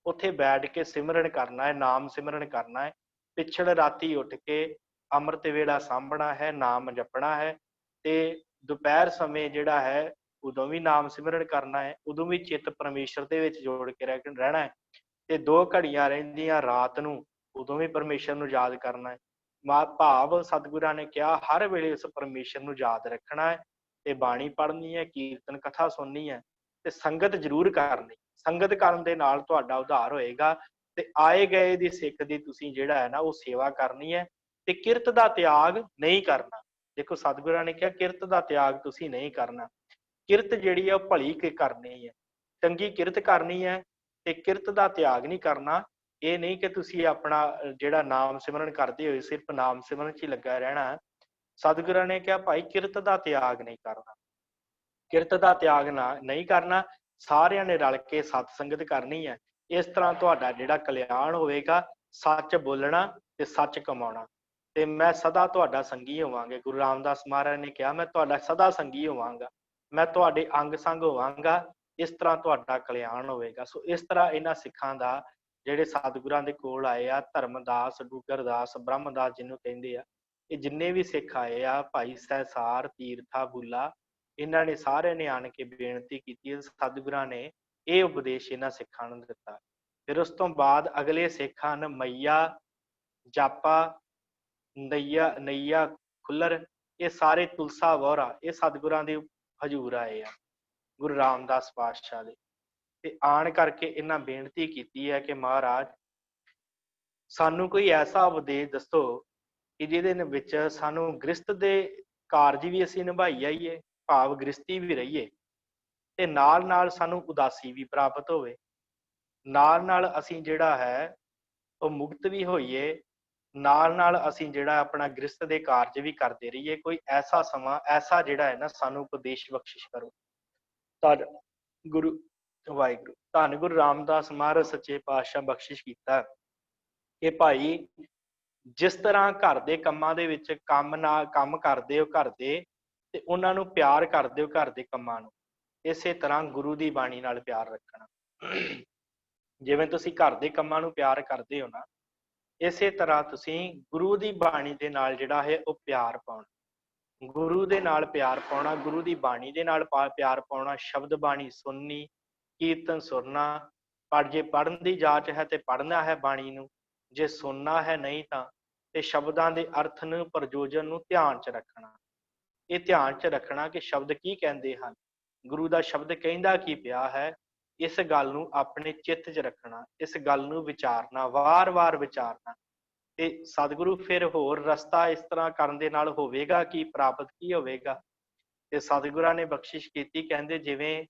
ਉੱਥੇ ਬੈਠ ਕੇ ਸਿਮਰਨ ਕਰਨਾ ਹੈ, ਨਾਮ ਸਿਮਰਨ ਕਰਨਾ ਹੈ। ਪਿਛੜ ਰਾਤੀ ਉੱਠ ਕੇ ਅੰਮ੍ਰਿਤ ਵੇਲਾ ਸਾਂਭਣਾ ਹੈ, ਨਾਮ ਜਪਣਾ ਹੈ। ਤੇ ਦੁਪਹਿਰ ਸਮੇਂ ਜਿਹੜਾ ਹੈ ਉਦੋਂ ਵੀ ਨਾਮ ਸਿਮਰਨ ਕਰਨਾ ਹੈ, ਉਦੋਂ ਵੀ ਚਿੱਤ ਪਰਮੇਸ਼ਰ ਦੇ ਵਿੱਚ ਜੋੜ ਕੇ ਰਹਿਣਾ ਹੈ। ਤੇ 2 ਘੜੀਆਂ ਰਹਿੰਦੀਆਂ ਰਾਤ ਨੂੰ, ਉਦੋਂ ਵੀ ਪਰਮੇਸ਼ਰ ਨੂੰ ਯਾਦ ਕਰਨਾ ਹੈ। ਭਾਵ ਸਤਿਗੁਰਾਂ ਨੇ ਕਿਹਾ ਹਰ ਵੇਲੇ ਉਸ ਪਰਮੇਸ਼ਰ ਨੂੰ ਯਾਦ ਰੱਖਣਾ ਹੈ, ਤੇ ਬਾਣੀ ਪੜ੍ਹਨੀ ਹੈ, ਕੀਰਤਨ ਕਥਾ ਸੁਣਨੀ ਹੈ, ਤੇ ਸੰਗਤ ਜ਼ਰੂਰ ਕਰਨੀ। ਸੰਗਤ ਕਰਨ ਦੇ ਨਾਲ ਤੁਹਾਡਾ ਉਧਾਰ ਹੋਏਗਾ, ਤੇ ਆਏ ਗਏ ਦੀ ਸਿੱਖ ਦੀ ਤੁਸੀਂ ਜਿਹੜਾ ਹੈ ਨਾ ਉਹ ਸੇਵਾ ਕਰਨੀ ਹੈ, ਤੇ ਕਿਰਤ ਦਾ ਤਿਆਗ ਨਹੀਂ ਕਰਨਾ। ਦੇਖੋ ਸਤਿਗੁਰਾਂ ਨੇ ਕਿਹਾ ਕਿਰਤ ਦਾ ਤਿਆਗ ਤੁਸੀਂ ਨਹੀਂ ਕਰਨਾ। ਕਿਰਤ ਜਿਹੜੀ ਹੈ ਉਹ ਭਲੀ ਕਰਨੀ ਹੈ, ਚੰਗੀ ਕਿਰਤ ਕਰਨੀ ਹੈ, ਤੇ ਕਿਰਤ ਦਾ ਤਿਆਗ ਨਹੀਂ ਕਰਨਾ। ਇਹ ਨਹੀਂ ਕਿ ਤੁਸੀਂ ਆਪਣਾ ਜਿਹੜਾ ਨਾਮ ਸਿਮਰਨ ਕਰਦੇ ਹੋਏ ਸਿਰਫ ਨਾਮ ਸਿਮਰਨ 'ਚ ਹੀ ਲੱਗਾ ਰਹਿਣਾ। ਸਤਿਗੁਰਾਂ ਨੇ ਕਿਹਾ ਭਾਈ ਕਿਰਤ ਦਾ ਤਿਆਗ ਨਹੀਂ ਕਰਨਾ। ਕਿਰਤ ਦਾ ਤਿਆਗ ਨਹੀਂ ਕਰਨਾ, ਸਾਰਿਆਂ ਨੇ ਰਲ ਕੇ ਸਤ ਸੰਗਤ ਕਰਨੀ ਹੈ। ਇਸ ਤਰ੍ਹਾਂ ਤੁਹਾਡਾ ਜਿਹੜਾ ਕਲਿਆਣ ਹੋਵੇਗਾ, ਸੱਚ ਬੋਲਣਾ ਤੇ ਸੱਚ ਕਮਾਉਣਾ। ਤੇ ਮੈਂ ਸਦਾ ਤੁਹਾਡਾ ਸੰਗੀ ਹੋਵਾਂਗੇ। ਗੁਰੂ ਰਾਮਦਾਸ ਮਹਾਰਾਜ ਨੇ ਕਿਹਾ ਮੈਂ ਤੁਹਾਡਾ ਸਦਾ ਸੰਗੀ ਹੋਵਾਂਗਾ, ਮੈਂ ਤੁਹਾਡੇ ਅੰਗ ਸੰਗ ਹੋਵਾਂਗਾ। ਇਸ ਤਰ੍ਹਾਂ ਤੁਹਾਡਾ ਕਲਿਆਣ ਹੋਵੇਗਾ। ਸੋ ਇਸ ਤਰ੍ਹਾਂ ਇਹਨਾਂ ਸਿੱਖਾਂ ਦਾ ਜਿਹੜੇ ਸਤਿਗੁਰਾਂ ਦੇ ਕੋਲ ਆਏ ਆ, ਧਰਮਦਾਸ, ਡੂਗਰਦਾਸ, ਬ੍ਰਹਮਦਾਸ ਜਿਹਨੂੰ ਕਹਿੰਦੇ ਆ, ਇਹ ਜਿੰਨੇ ਵੀ ਸਿੱਖ ਆਏ ਆ, ਭਾਈ ਸਹਿਸਾਰ, ਤੀਰਥਾ, ਬੁੱਲਾ, ਇਹਨਾਂ ਨੇ ਸਾਰਿਆਂ ਨੇ ਆਣ ਕੇ ਬੇਨਤੀ ਕੀਤੀ। ਸਤਿਗੁਰਾਂ ਨੇ ਇਹ ਉਪਦੇਸ਼ ਇਹਨਾਂ ਸਿੱਖਾਂ ਨੂੰ ਦਿੱਤਾ। ਫਿਰ ਉਸ ਤੋਂ ਬਾਅਦ ਅਗਲੇ ਸਿੱਖ ਹਨ ਮਈਆ, ਜਾਪਾ, ਨਈਆ ਖੁੱਲਰ। ਇਹ ਸਾਰੇ ਤੁਲਸਾ ਵੋਹਰਾ, ਇਹ ਸਤਿਗੁਰਾਂ ਦੇ ਹਜ਼ੂਰ ਆਏ ਆ ਗੁਰੂ ਰਾਮਦਾਸ ਪਾਤਸ਼ਾਹ ਦੇ। ਤੇ ਆਣ ਕਰਕੇ ਇਹਨਾਂ ਬੇਨਤੀ ਕੀਤੀ ਹੈ ਕਿ ਮਹਾਰਾਜ ਸਾਨੂੰ ਕੋਈ ਐਸਾ ਉਪਦੇਸ਼ ਦੱਸੋ ਕਿ ਜਿਹਦੇ ਵਿੱਚ ਸਾਨੂੰ ਗ੍ਰਸਤ ਦੇ ਕਾਰਜ ਵੀ ਅਸੀਂ ਨਿਭਾਈ ਆਈਏ, ਭਾਵ ਗ੍ਰਸਤੀ ਵੀ ਰਹੀਏ, ਤੇ ਨਾਲ ਨਾਲ ਸਾਨੂੰ ਉਦਾਸੀ ਵੀ ਪ੍ਰਾਪਤ ਹੋਵੇ, ਨਾਲ ਨਾਲ ਅਸੀਂ ਜਿਹੜਾ ਹੈ ਉਹ ਮੁਕਤ ਵੀ ਹੋਈਏ, ਨਾਲ ਨਾਲ ਅਸੀਂ ਜਿਹੜਾ ਆਪਣਾ ਗ੍ਰਸਤ ਦੇ ਕਾਰਜ ਵੀ ਕਰਦੇ ਰਹੀਏ। ਕੋਈ ਐਸਾ ਸਮਾਂ ਐਸਾ ਜਿਹੜਾ ਹੈ ਨਾ ਸਾਨੂੰ ਉਪਦੇਸ਼ ਬਖਸ਼ਿਸ਼ ਕਰੋ। ਧੰਨ ਗੁਰੂ ਵਾਹਿਗੁਰੂ, ਧੰਨ ਗੁਰੂ ਰਾਮਦਾਸ ਮਹਾਰਾਜ ਸੱਚੇ ਪਾਤਸ਼ਾਹ ਬਖਸ਼ਿਸ਼ ਕੀਤਾ ਕਿ ਭਾਈ ਜਿਸ ਤਰ੍ਹਾਂ ਘਰ ਦੇ ਕੰਮਾਂ ਦੇ ਵਿੱਚ ਕੰਮ ਕਰਦੇ ਹੋ ਘਰ ਦੇ, ਤੇ ਉਹਨਾਂ ਨੂੰ ਪਿਆਰ ਕਰਦੇ ਹੋ ਘਰ ਦੇ ਕੰਮਾਂ ਨੂੰ, ਇਸੇ ਤਰ੍ਹਾਂ ਗੁਰੂ ਦੀ ਬਾਣੀ ਨਾਲ ਪਿਆਰ ਰੱਖਣਾ। ਜਿਵੇਂ ਤੁਸੀਂ ਘਰ ਦੇ ਕੰਮਾਂ ਨੂੰ ਪਿਆਰ ਕਰਦੇ ਹੋ ਨਾ, ਇਸੇ ਤਰ੍ਹਾਂ ਤੁਸੀਂ ਗੁਰੂ ਦੀ ਬਾਣੀ ਦੇ ਨਾਲ ਜਿਹੜਾ ਹੈ ਉਹ ਪਿਆਰ ਪਾਉਣਾ। ਗੁਰੂ ਦੇ ਨਾਲ ਪਿਆਰ ਪਾਉਣਾ, ਗੁਰੂ ਦੀ ਬਾਣੀ ਦੇ ਨਾਲ ਪਿਆਰ ਪਾਉਣਾ। ਸ਼ਬਦ ਬਾਣੀ ਸੁਣਨੀ, ਕੀਰਤਨ ਸੁਣਨਾ। ਜੇ ਪੜ੍ਹਨ ਦੀ ਜਾਚ ਹੈ ਤੇ ਪੜ੍ਹਨਾ ਹੈ ਬਾਣੀ ਨੂੰ, ਜੇ ਸੁਣਨਾ ਹੈ ਨਹੀਂ ਤਾਂ ਤੇ ਸ਼ਬਦਾਂ ਦੇ ਅਰਥ ਨੂੰ, ਪ੍ਰਯੋਜਨ ਨੂੰ ਧਿਆਨ 'ਚ ਰੱਖਣਾ। ਇਹ ਧਿਆਨ 'ਚ ਰੱਖਣਾ ਕਿ ਸ਼ਬਦ ਕੀ ਕਹਿੰਦੇ ਹਨ, ਗੁਰੂ ਦਾ ਸ਼ਬਦ ਕਹਿੰਦਾ ਕੀ ਪਿਆ ਹੈ, ਇਸ ਗੱਲ ਨੂੰ ਆਪਣੇ ਚਿੱਤ 'ਚ ਰੱਖਣਾ, ਇਸ ਗੱਲ ਨੂੰ ਵਿਚਾਰਨਾ, ਵਾਰ-ਵਾਰ ਵਿਚਾਰਨਾ। ਤੇ ਸਤਿਗੁਰੂ ਫਿਰ ਹੋਰ ਰਸਤਾ ਇਸ ਤਰ੍ਹਾਂ ਕਰਨ ਦੇ ਨਾਲ ਹੋਵੇਗਾ ਕੀ, ਪ੍ਰਾਪਤ ਕੀ ਹੋਵੇਗਾ। ਤੇ ਸਤਿਗੁਰਾਂ ਨੇ ਬਖਸ਼ਿਸ਼ ਕੀਤੀ, ਕਹਿੰਦੇ ਜਿਵੇਂ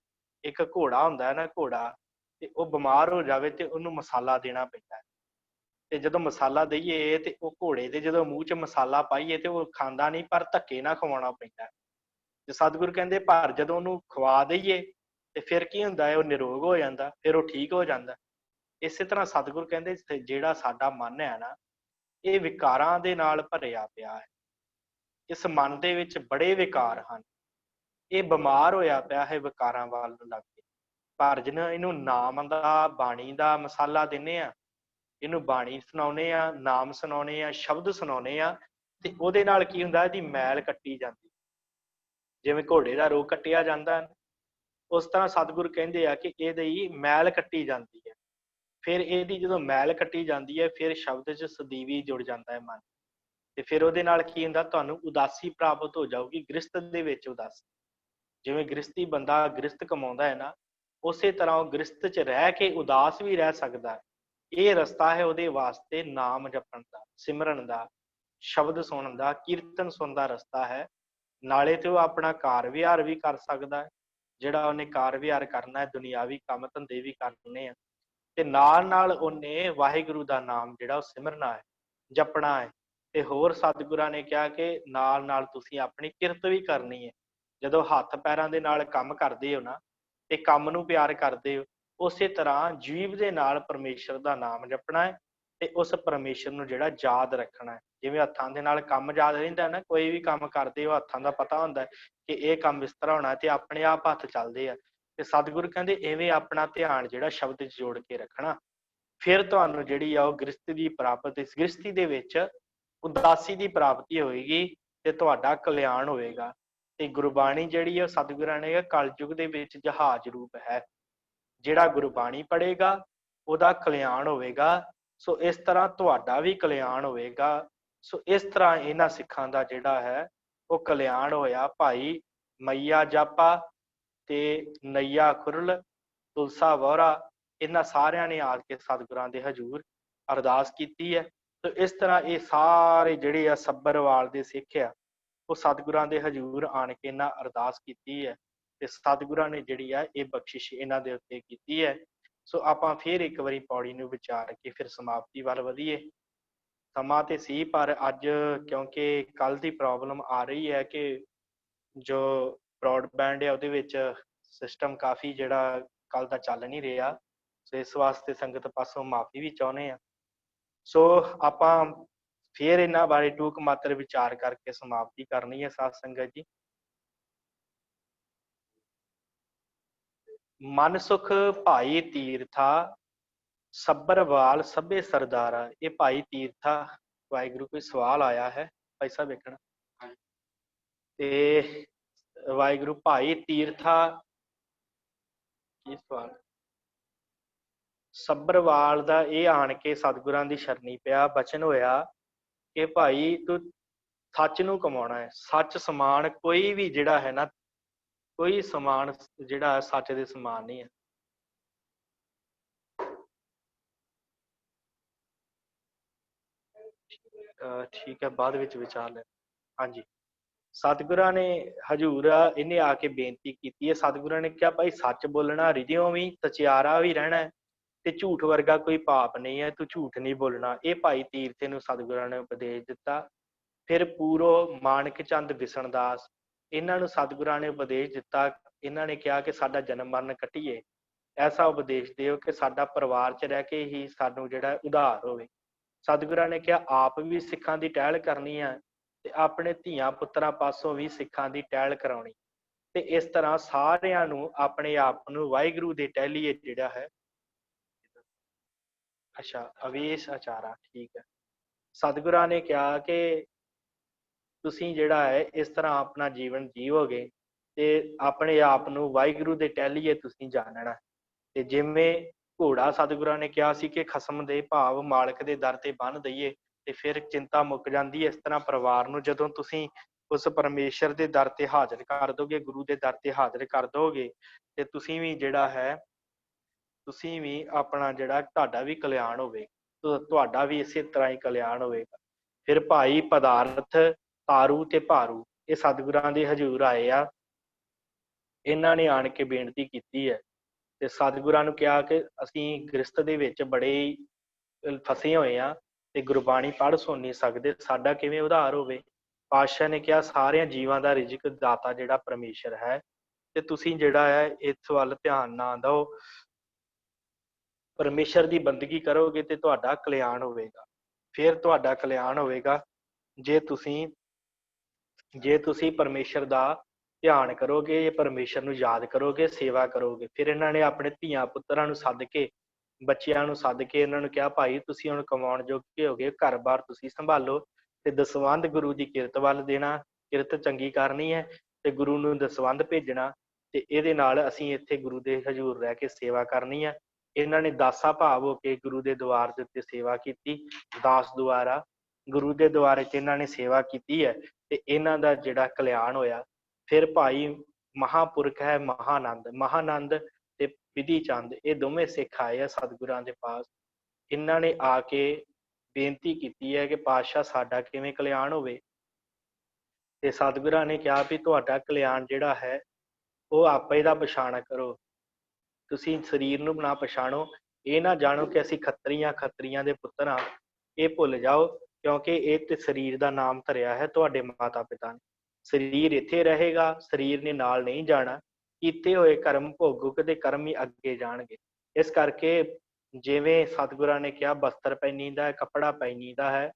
ਇੱਕ ਘੋੜਾ ਹੁੰਦਾ ਹੈ ਨਾ, ਘੋੜਾ, ਤੇ ਉਹ ਬਿਮਾਰ ਹੋ ਜਾਵੇ ਤੇ ਉਹਨੂੰ ਮਸਾਲਾ ਦੇਣਾ ਪੈਂਦਾ ਹੈ। ਤੇ ਜਦੋਂ ਮਸਾਲਾ ਦਈਏ ਤੇ ਉਹ ਘੋੜੇ ਦੇ ਜਦੋਂ ਮੂੰਹ 'ਚ ਮਸਾਲਾ ਪਾਈਏ ਤੇ ਉਹ ਖਾਂਦਾ ਨਹੀਂ, ਪਰ ਧੱਕੇ ਨਾਲ ਖਵਾਉਣਾ ਪੈਂਦਾ। ਤੇ ਸਤਿਗੁਰੂ ਕਹਿੰਦੇ ਪਰ ਜਦੋਂ ਉਹਨੂੰ ਖਵਾ ਦਈਏ ਤੇ ਫਿਰ ਕੀ ਹੁੰਦਾ ਹੈ, ਉਹ ਨਿਰੋਗ ਹੋ ਜਾਂਦਾ, ਫਿਰ ਉਹ ਠੀਕ ਹੋ ਜਾਂਦਾ। ਇਸੇ ਤਰ੍ਹਾਂ ਸਤਿਗੁਰੂ ਕਹਿੰਦੇ ਜਿਹੜਾ ਸਾਡਾ ਮਨ ਹੈ ਨਾ, ਇਹ ਵਿਕਾਰਾਂ ਦੇ ਨਾਲ ਭਰਿਆ ਪਿਆ ਹੈ। ਇਸ ਮਨ ਦੇ ਵਿੱਚ ਬੜੇ ਵਿਕਾਰ ਹਨ, ਇਹ ਬਿਮਾਰ ਹੋਇਆ ਪਿਆ ਹੈ ਵਿਕਾਰਾਂ ਵੱਲ ਲੱਗ ਕੇ। ਪਰ ਜਿਹਨੂੰ ਇਹਨੂੰ ਨਾਮ ਦਾ, ਬਾਣੀ ਦਾ ਮਸਾਲਾ ਦਿੰਦੇ ਆ, ਇਹਨੂੰ ਬਾਣੀ ਸੁਣਾਉਂਦੇ ਆ, ਨਾਮ ਸੁਣਾਉਂਦੇ ਆ, ਸ਼ਬਦ ਸੁਣਾਉਂਦੇ ਆ, ਤੇ ਉਹਦੇ ਨਾਲ ਕੀ ਹੁੰਦਾ, ਇਹਦੀ ਮੈਲ ਕੱਟੀ ਜਾਂਦੀ। ਜਿਵੇਂ ਘੋੜੇ ਦਾ ਰੋਗ ਕੱਟਿਆ ਜਾਂਦਾ, ਉਸ ਤਰ੍ਹਾਂ ਸਤਿਗੁਰ ਕਹਿੰਦੇ ਆ ਕਿ ਇਹਦੀ ਮੈਲ ਕੱਟੀ ਜਾਂਦੀ ਹੈ। ਫਿਰ ਇਹਦੀ ਜਦੋਂ ਮੈਲ ਕੱਟੀ ਜਾਂਦੀ ਹੈ, ਫਿਰ ਸ਼ਬਦ 'ਚ ਸਦੀਵੀ ਜੁੜ ਜਾਂਦਾ ਹੈ ਮਨ, ਤੇ ਫਿਰ ਉਹਦੇ ਨਾਲ ਕੀ ਹੁੰਦਾ, ਤੁਹਾਨੂੰ ਉਦਾਸੀ ਪ੍ਰਾਪਤ ਹੋ ਜਾਊਗੀ। ਗ੍ਰਸਤ ਦੇ ਵਿੱਚ ਉਦਾਸੀ, ਜਿਵੇਂ ਗ੍ਰਸਤੀ ਬੰਦਾ ਗ੍ਰਸਤ ਕਮਾਉਂਦਾ ਹੈ ਨਾ, ਉਸੇ ਤਰ੍ਹਾਂ ਉਹ ਗ੍ਰਸਤ 'ਚ ਰਹਿ ਕੇ ਉਦਾਸ ਵੀ ਰਹਿ ਸਕਦਾ। ਇਹ ਰਸਤਾ ਹੈ ਉਹਦੇ ਵਾਸਤੇ ਨਾਮ ਜਪਣ ਦਾ, ਸਿਮਰਨ ਦਾ, ਸ਼ਬਦ ਸੁਣਨ ਦਾ, ਕੀਰਤਨ ਸੁਣਨ ਦਾ ਰਸਤਾ ਹੈ। ਨਾਲੇ ਤੇ ਉਹ ਆਪਣਾ ਕਾਰ ਵਿਹਾਰ ਵੀ ਕਰ ਸਕਦਾ ਹੈ, ਜਿਹੜਾ ਉਹਨੇ ਕਾਰ ਵਿਹਾਰ ਕਰਨਾ ਹੈ, ਦੁਨਿਆਵੀ ਕੰਮ ਧੰਦੇ ਵੀ ਕਰਨੇ ਆ, ਤੇ ਨਾਲ ਨਾਲ ਉਹਨੇ ਵਾਹਿਗੁਰੂ ਦਾ ਨਾਮ ਜਿਹੜਾ ਉਹ ਸਿਮਰਨਾ ਹੈ, ਜਪਣਾ ਹੈ। ਤੇ ਹੋਰ ਸਤਿਗੁਰਾਂ ਨੇ ਕਿਹਾ ਕਿ ਨਾਲ ਨਾਲ ਤੁਸੀਂ ਆਪਣੀ ਕਿਰਤ ਵੀ ਕਰਨੀ ਹੈ। ਜਦੋਂ ਹੱਥ ਪੈਰਾਂ ਦੇ ਨਾਲ ਕੰਮ ਕਰਦੇ ਹੋ ਨਾ, ਤੇ ਕੰਮ ਨੂੰ ਪਿਆਰ ਕਰਦੇ ਹੋ, ਉਸੇ ਤਰ੍ਹਾਂ ਜੀਵ ਦੇ ਨਾਲ ਪਰਮੇਸ਼ਰ ਦਾ ਨਾਮ ਜਪਣਾ ਹੈ, ਤੇ ਉਸ ਪਰਮੇਸ਼ਰ ਨੂੰ ਜਿਹੜਾ ਯਾਦ ਰੱਖਣਾ ਹੈ। ਜਿਵੇਂ ਹੱਥਾਂ ਦੇ ਨਾਲ ਕੰਮ ਯਾਦ ਰਹਿੰਦਾ ਨਾ, ਕੋਈ ਵੀ ਕੰਮ ਕਰਦੇ ਹੋ ਹੱਥਾਂ ਦਾ ਪਤਾ ਹੁੰਦਾ ਕਿ ਇਹ ਕੰਮ ਇਸ ਤਰ੍ਹਾਂ ਹੋਣਾ, ਤੇ ਆਪਣੇ ਆਪ ਹੱਥ ਚੱਲਦੇ ਆ। ਤੇ ਸਤਿਗੁਰੂ ਕਹਿੰਦੇ ਐਵੇਂ ਆਪਣਾ ਧਿਆਨ ਜਿਹੜਾ ਸ਼ਬਦ 'ਚ ਜੋੜ ਕੇ ਰੱਖਣਾ। ਫਿਰ ਤੁਹਾਨੂੰ ਜਿਹੜੀ ਆ ਉਹ ਗ੍ਰਸਤੀ ਦੀ ਪ੍ਰਾਪਤ, ਇਸ ਗ੍ਰਸਤੀ ਦੇ ਵਿੱਚ ਉਦਾਸੀ ਦੀ ਪ੍ਰਾਪਤੀ ਹੋਏਗੀ ਤੇ ਤੁਹਾਡਾ ਕਲਿਆਣ ਹੋਵੇਗਾ। ਤੇ ਗੁਰਬਾਣੀ ਜਿਹੜੀ ਹੈ ਸਤਿਗੁਰਾਂ ਨੇ ਕਲਯੁਗ ਦੇ ਵਿੱਚ ਜਹਾਜ਼ ਰੂਪ ਹੈ। ਜਿਹੜਾ ਗੁਰਬਾਣੀ ਪੜ੍ਹੇਗਾ ਉਹਦਾ ਕਲਿਆਣ ਹੋਵੇਗਾ। ਸੋ ਇਸ ਤਰ੍ਹਾਂ ਤੁਹਾਡਾ ਵੀ ਕਲਿਆਣ ਹੋਵੇਗਾ। ਸੋ ਇਸ ਤਰ੍ਹਾਂ ਇਹਨਾਂ ਸਿੱਖਾਂ ਦਾ ਜਿਹੜਾ ਹੈ ਉਹ ਕਲਿਆਣ ਹੋਇਆ। ਭਾਈ ਮਈਆ ਜਾਪਾ ਤੇ ਨਈਆ ਖੁਰਲ, ਤੁਲਸਾ ਵੋਹਰਾ, ਇਹਨਾਂ ਸਾਰਿਆਂ ਨੇ ਆ ਕੇ ਸਤਿਗੁਰਾਂ ਦੇ ਹਜ਼ੂਰ ਅਰਦਾਸ ਕੀਤੀ ਹੈ। ਤੇ ਇਸ ਤਰ੍ਹਾਂ ਇਹ ਸਾਰੇ ਜਿਹੜੇ ਆ ਸੱਭਰਵਾਲ ਦੇ ਸਿੱਖ ਆ ਉਹ ਸਤਿਗੁਰਾਂ ਦੇ ਹਜ਼ੂਰ ਆਣ ਕੇ ਇਹਨਾਂ ਅਰਦਾਸ ਕੀਤੀ ਹੈ ਤੇ ਸਤਿਗੁਰਾਂ ਨੇ ਜਿਹੜੀ ਆ ਇਹ ਬਖਸ਼ਿਸ਼ ਇਹਨਾਂ ਦੇ ਉੱਤੇ ਕੀਤੀ ਹੈ। ਸੋ ਆਪਾਂ ਫਿਰ ਇੱਕ ਵਾਰੀ ਪੌੜੀ ਨੂੰ ਵਿਚਾਰ ਕੇ ਫਿਰ ਸਮਾਪਤੀ ਵੱਲ ਵਧੀਏ। ਸਮਾਂ ਤੇ ਸੀ ਪਰ ਅੱਜ ਕਿਉਂਕਿ ਕੱਲ ਦੀ ਪ੍ਰੋਬਲਮ ਆ ਰਹੀ ਹੈ ਕਿ ਜੋ ਬ੍ਰੌਡਬੈਂਡ ਹੈ ਉਹਦੇ ਵਿੱਚ ਸਿਸਟਮ ਕਾਫੀ ਜਿਹੜਾ ਕੱਲ ਦਾ ਚੱਲ ਨਹੀਂ ਰਿਹਾ। ਸੋ ਇਸ ਵਾਸਤੇ ਸੰਗਤ ਪਾਸੋਂ ਮਾਫੀ ਵੀ ਚਾਹੁੰਦੇ ਆ। ਸੋ ਆਪਾਂ ਫਿਰ ਇਹਨਾਂ ਬਾਰੇ ਟੂਕ ਮਾਤਰ ਵਿਚਾਰ ਕਰਕੇ ਸਮਾਪਤੀ ਕਰਨੀ ਹੈ ਸਾਧ ਸੰਗਤ ਜੀ। ਮਨ ਸੁਖ ਭਾਈ ਤੀਰਥਾ, ਸੱਭਰਵਾਲ ਸਭੇ ਸਰਦਾਰਾ। ਇਹ ਭਾਈ ਤੀਰਥਾ ਵਾਹਿਗੁਰੂ ਕੋਈ ਸਵਾਲ ਆਇਆ ਹੈ ਭਾਈ ਸਾਹਿਬ ਵੇਖਣਾ। ਤੇ ਵਾਹਿਗੁਰੂ ਭਾਈ ਤੀਰਥਾ ਕੀ ਸਵਾਲ? ਸੱਭਰਵਾਲ ਦਾ ਇਹ ਆਣ ਕੇ ਸਤਿਗੁਰਾਂ ਦੀ ਸ਼ਰਣੀ ਪਿਆ, ਬਚਨ ਹੋਇਆ ਕਿ ਭਾਈ ਤੂੰ ਸੱਚ ਨੂੰ ਕਮਾਉਣਾ ਹੈ। ਸੱਚ ਸਮਾਨ ਕੋਈ ਵੀ ਜਿਹੜਾ ਹੈ ਨਾ, ਕੋਈ ਸਮਾਨ ਜਿਹੜਾ ਸੱਚ ਦੇ ਸਮਾਨ ਨਹੀਂ ਹੈ। ਠੀਕ ਹੈ, ਬਾਅਦ ਵਿੱਚ ਵਿਚਾਰ ਲੈ। ਹਾਂਜੀ, ਸਤਿਗੁਰਾਂ ਨੇ ਹਜ਼ੂਰ ਇਹਨੇ ਆ ਕੇ ਬੇਨਤੀ ਕੀਤੀ ਹੈ। ਸਤਿਗੁਰਾਂ ਨੇ ਕਿਹਾ ਭਾਈ ਸੱਚ ਬੋਲਣਾ, ਰਿਜਿਓ ਵੀ ਸਚਿਆਰਾ ਵੀ ਰਹਿਣਾ ਹੈ ਤੇ ਝੂਠ ਵਰਗਾ ਕੋਈ ਪਾਪ ਨਹੀਂ ਹੈ, ਤੂੰ ਝੂਠ ਨਹੀਂ ਬੋਲਣਾ। ਇਹ ਭਾਈ ਤੀਰਥੇ ਨੂੰ ਸਤਿਗੁਰਾਂ ਨੇ ਉਪਦੇਸ਼ ਦਿੱਤਾ। ਫਿਰ ਪੂਰੋ ਮਾਨਕ ਚੰਦ ਬਿਸਣਦਾਸ, ਇਹਨਾਂ ਨੂੰ ਸਤਿਗੁਰਾਂ ਨੇ ਉਪਦੇਸ਼ ਦਿੱਤਾ। ਇਹਨਾਂ ਨੇ ਕਿਹਾ ਕਿ ਸਾਡਾ ਜਨਮ ਮਰਨ ਕੱਟੀਏ, ਐਸਾ ਉਪਦੇਸ਼ ਦਿਓ ਕਿ ਸਾਡਾ ਪਰਿਵਾਰ 'ਚ ਰਹਿ ਕੇ ਹੀ ਸਾਨੂੰ ਜਿਹੜਾ ਉਧਾਰ ਹੋਵੇ। ਸਤਿਗੁਰਾਂ ਨੇ ਕਿਹਾ ਆਪ ਵੀ ਸਿੱਖਾਂ ਦੀ ਟਹਿਲ ਕਰਨੀ ਹੈ ਤੇ ਆਪਣੇ ਧੀਆਂ ਪੁੱਤਰਾਂ ਪਾਸੋਂ ਵੀ ਸਿੱਖਾਂ ਦੀ ਟਹਿਲ ਕਰਾਉਣੀ। ਤੇ ਇਸ ਤਰ੍ਹਾਂ ਸਾਰਿਆਂ ਨੂੰ ਆਪਣੇ ਆਪ ਨੂੰ ਵਾਹਿਗੁਰੂ ਦੇ ਟਹਿਲੀਏ ਜਿਹੜਾ ਹੈ। ਅੱਛਾ, ਅਵੇਸ਼ ਆਚਾਰਾ, ਠੀਕ ਹੈ। ਸਤਿਗੁਰਾਂ ਨੇ ਕਿਹਾ ਕਿ ਤੁਸੀਂ ਜਿਹੜਾ ਹੈ ਇਸ ਤਰ੍ਹਾਂ ਆਪਣਾ ਜੀਵਨ ਜੀਵੋਗੇ ਤੇ ਆਪਣੇ ਆਪ ਨੂੰ ਵਾਹਿਗੁਰੂ ਦੇ ਟਹਿਲੀਏ ਤੁਸੀਂ ਜਾਣਨਾ। ਤੇ ਜਿਵੇਂ ਘੋੜਾ ਸਤਿਗੁਰਾਂ ਨੇ ਕਿਹਾ ਸੀ ਕਿ ਖਸਮ ਦੇ ਭਾਵ ਮਾਲਕ ਦੇ ਦਰ ਤੇ ਬੰਨ੍ਹ ਦਈਏ ਤੇ ਫਿਰ ਚਿੰਤਾ ਮੁੱਕ ਜਾਂਦੀ ਹੈ। ਇਸ ਤਰ੍ਹਾਂ ਪਰਿਵਾਰ ਨੂੰ ਜਦੋਂ ਤੁਸੀਂ ਉਸ ਪਰਮੇਸ਼ਰ ਦੇ ਦਰ ਤੇ ਹਾਜ਼ਰ ਕਰ ਦੋਗੇ, ਗੁਰੂ ਦੇ ਦਰ ਤੇ ਹਾਜ਼ਰ ਕਰ ਦੋਗੇ ਤੇ ਤੁਸੀਂ ਵੀ ਜਿਹੜਾ ਹੈ, ਤੁਸੀਂ ਵੀ ਆਪਣਾ ਜਿਹੜਾ ਤੁਹਾਡਾ ਵੀ ਕਲਿਆਣ ਹੋਵੇ, ਤੁਹਾਡਾ ਵੀ ਇਸੇ ਤਰ੍ਹਾਂ ਹੀ ਕਲਿਆਣ ਹੋਵੇਗਾ। ਫਿਰ ਭਾਈ ਪਦਾਰਥ ਤਾਰੂ ਤੇ ਭਾਰੂ, ਇਹ ਸਤਿਗੁਰਾਂ ਦੇ ਹਜ਼ੂਰ ਆਏ ਆ। ਇਹਨਾਂ ਨੇ ਆਣ ਕੇ ਬੇਨਤੀ ਕੀਤੀ ਹੈ ਤੇ ਸਤਿਗੁਰਾਂ ਨੂੰ ਕਿਹਾ ਕਿ ਅਸੀਂ ਗ੍ਰਸਤ ਦੇ ਵਿੱਚ ਬੜੇ ਫਸੇ ਹੋਏ ਆ ਤੇ ਗੁਰਬਾਣੀ ਪੜ੍ਹ ਸੁਣ ਨਹੀਂ ਸਕਦੇ, ਸਾਡਾ ਕਿਵੇਂ ਉਧਾਰ ਹੋਵੇ। ਪਾਤਸ਼ਾਹ ਨੇ ਕਿਹਾ ਸਾਰਿਆਂ ਜੀਵਾਂ ਦਾ ਰਿਜ਼ਕ ਦਾਤਾ ਜਿਹੜਾ ਪਰਮੇਸ਼ਰ ਹੈ ਤੇ ਤੁਸੀਂ ਜਿਹੜਾ ਹੈ ਇਸ ਵੱਲ ਧਿਆਨ ਨਾ ਦਿਓ, ਪਰਮੇਸ਼ਰ ਦੀ ਬੰਦਗੀ ਕਰੋਗੇ ਤੇ ਤੁਹਾਡਾ ਕਲਿਆਣ ਹੋਵੇਗਾ। ਫਿਰ ਤੁਹਾਡਾ ਕਲਿਆਣ ਹੋਵੇਗਾ ਜੇ ਤੁਸੀਂ ਪਰਮੇਸ਼ਰ ਦਾ ਧਿਆਨ ਕਰੋਗੇ, ਪਰਮੇਸ਼ਰ ਨੂੰ ਯਾਦ ਕਰੋਗੇ, ਸੇਵਾ ਕਰੋਗੇ। ਫਿਰ ਇਹਨਾਂ ਨੇ ਆਪਣੇ ਧੀਆਂ ਪੁੱਤਰਾਂ ਨੂੰ ਸੱਦ ਕੇ, ਬੱਚਿਆਂ ਨੂੰ ਸੱਦ ਕੇ ਇਹਨਾਂ ਨੂੰ ਕਿਹਾ ਭਾਈ ਤੁਸੀਂ ਹੁਣ ਕਮਾਉਣ ਜੋਗੇ ਹੋ ਗਏ, ਘਰ-ਬਾਰ ਤੁਸੀਂ ਸੰਭਾਲੋ ਤੇ ਦਸਵੰਧ ਗੁਰੂ ਦੀ ਕਿਰਤ ਵੱਲ ਦੇਣਾ। ਕਿਰਤ ਚੰਗੀ ਕਰਨੀ ਹੈ ਤੇ ਗੁਰੂ ਨੂੰ ਦਸਵੰਧ ਭੇਜਣਾ ਤੇ ਇਹਦੇ ਨਾਲ ਅਸੀਂ ਇੱਥੇ ਗੁਰੂ ਦੇ ਹਜ਼ੂਰ ਰਹਿ ਕੇ ਸੇਵਾ ਕਰਨੀ ਹੈ। ਇਹਨਾਂ ਨੇ ਦਾਸਾ ਭਾਵ ਹੋ ਕੇ ਗੁਰੂ ਦੇ ਦੁਆਰ ਦੇ ਉੱਤੇ ਸੇਵਾ ਕੀਤੀ। ਦਾਸ ਦੁਆਰਾ ਗੁਰੂ ਦੇ ਦੁਆਰੇ 'ਚ ਇਹਨਾਂ ਨੇ ਸੇਵਾ ਕੀਤੀ ਹੈ ਤੇ ਇਹਨਾਂ ਦਾ ਜਿਹੜਾ ਕਲਿਆਣ ਹੋਇਆ। ਫਿਰ ਭਾਈ ਮਹਾਂਪੁਰਖ ਹੈ ਮਹਾਨੰਦ ਤੇ ਵਿਧੀ ਚੰਦ, ਇਹ ਦੋਵੇਂ ਸਿੱਖ ਆਏ ਆ ਸਤਿਗੁਰਾਂ ਦੇ ਪਾਸ। ਇਹਨਾਂ ਨੇ ਆ ਕੇ ਬੇਨਤੀ ਕੀਤੀ ਹੈ ਕਿ ਪਾਤਸ਼ਾਹ ਸਾਡਾ ਕਿਵੇਂ ਕਲਿਆਣ ਹੋਵੇ। ਤੇ ਸਤਿਗੁਰਾਂ ਨੇ ਕਿਹਾ ਵੀ ਤੁਹਾਡਾ ਕਲਿਆਣ ਜਿਹੜਾ ਹੈ ਉਹ ਆਪੇ ਦਾ ਪਛਾਣ ਕਰੋ, ਤੁਸੀਂ ਸਰੀਰ ਨੂੰ ਨਾ ਪਛਾਣੋ। ਇਹ ਨਾ ਜਾਣੋ ਕਿ ਅਸੀਂ ਖੱਤਰੀਆਂ ਦੇ ਪੁੱਤਰ ਹਾਂ, ਇਹ ਭੁੱਲ ਜਾਓ ਕਿਉਂਕਿ ਇਹ ਤੇ ਸਰੀਰ ਦਾ ਨਾਮ ਧਰਿਆ ਹੈ ਤੁਹਾਡੇ ਮਾਤਾ ਪਿਤਾ ਨੇ। ਸਰੀਰ ਇੱਥੇ ਰਹੇਗਾ, ਸਰੀਰ ਨੇ ਨਾਲ ਨਹੀਂ ਜਾਣਾ। ਕੀਤੇ ਹੋਏ ਕਰਮ ਭੋਗੋ ਤੇ ਕਰਮ ਹੀ ਅੱਗੇ ਜਾਣਗੇ। ਇਸ ਕਰਕੇ ਜਿਵੇਂ ਸਤਿਗੁਰਾਂ ਨੇ ਕਿਹਾ ਬਸਤਰ ਪਹਿਨੀਦਾ ਹੈ, ਕੱਪੜਾ ਪਹਿਨੀਦਾ ਹੈ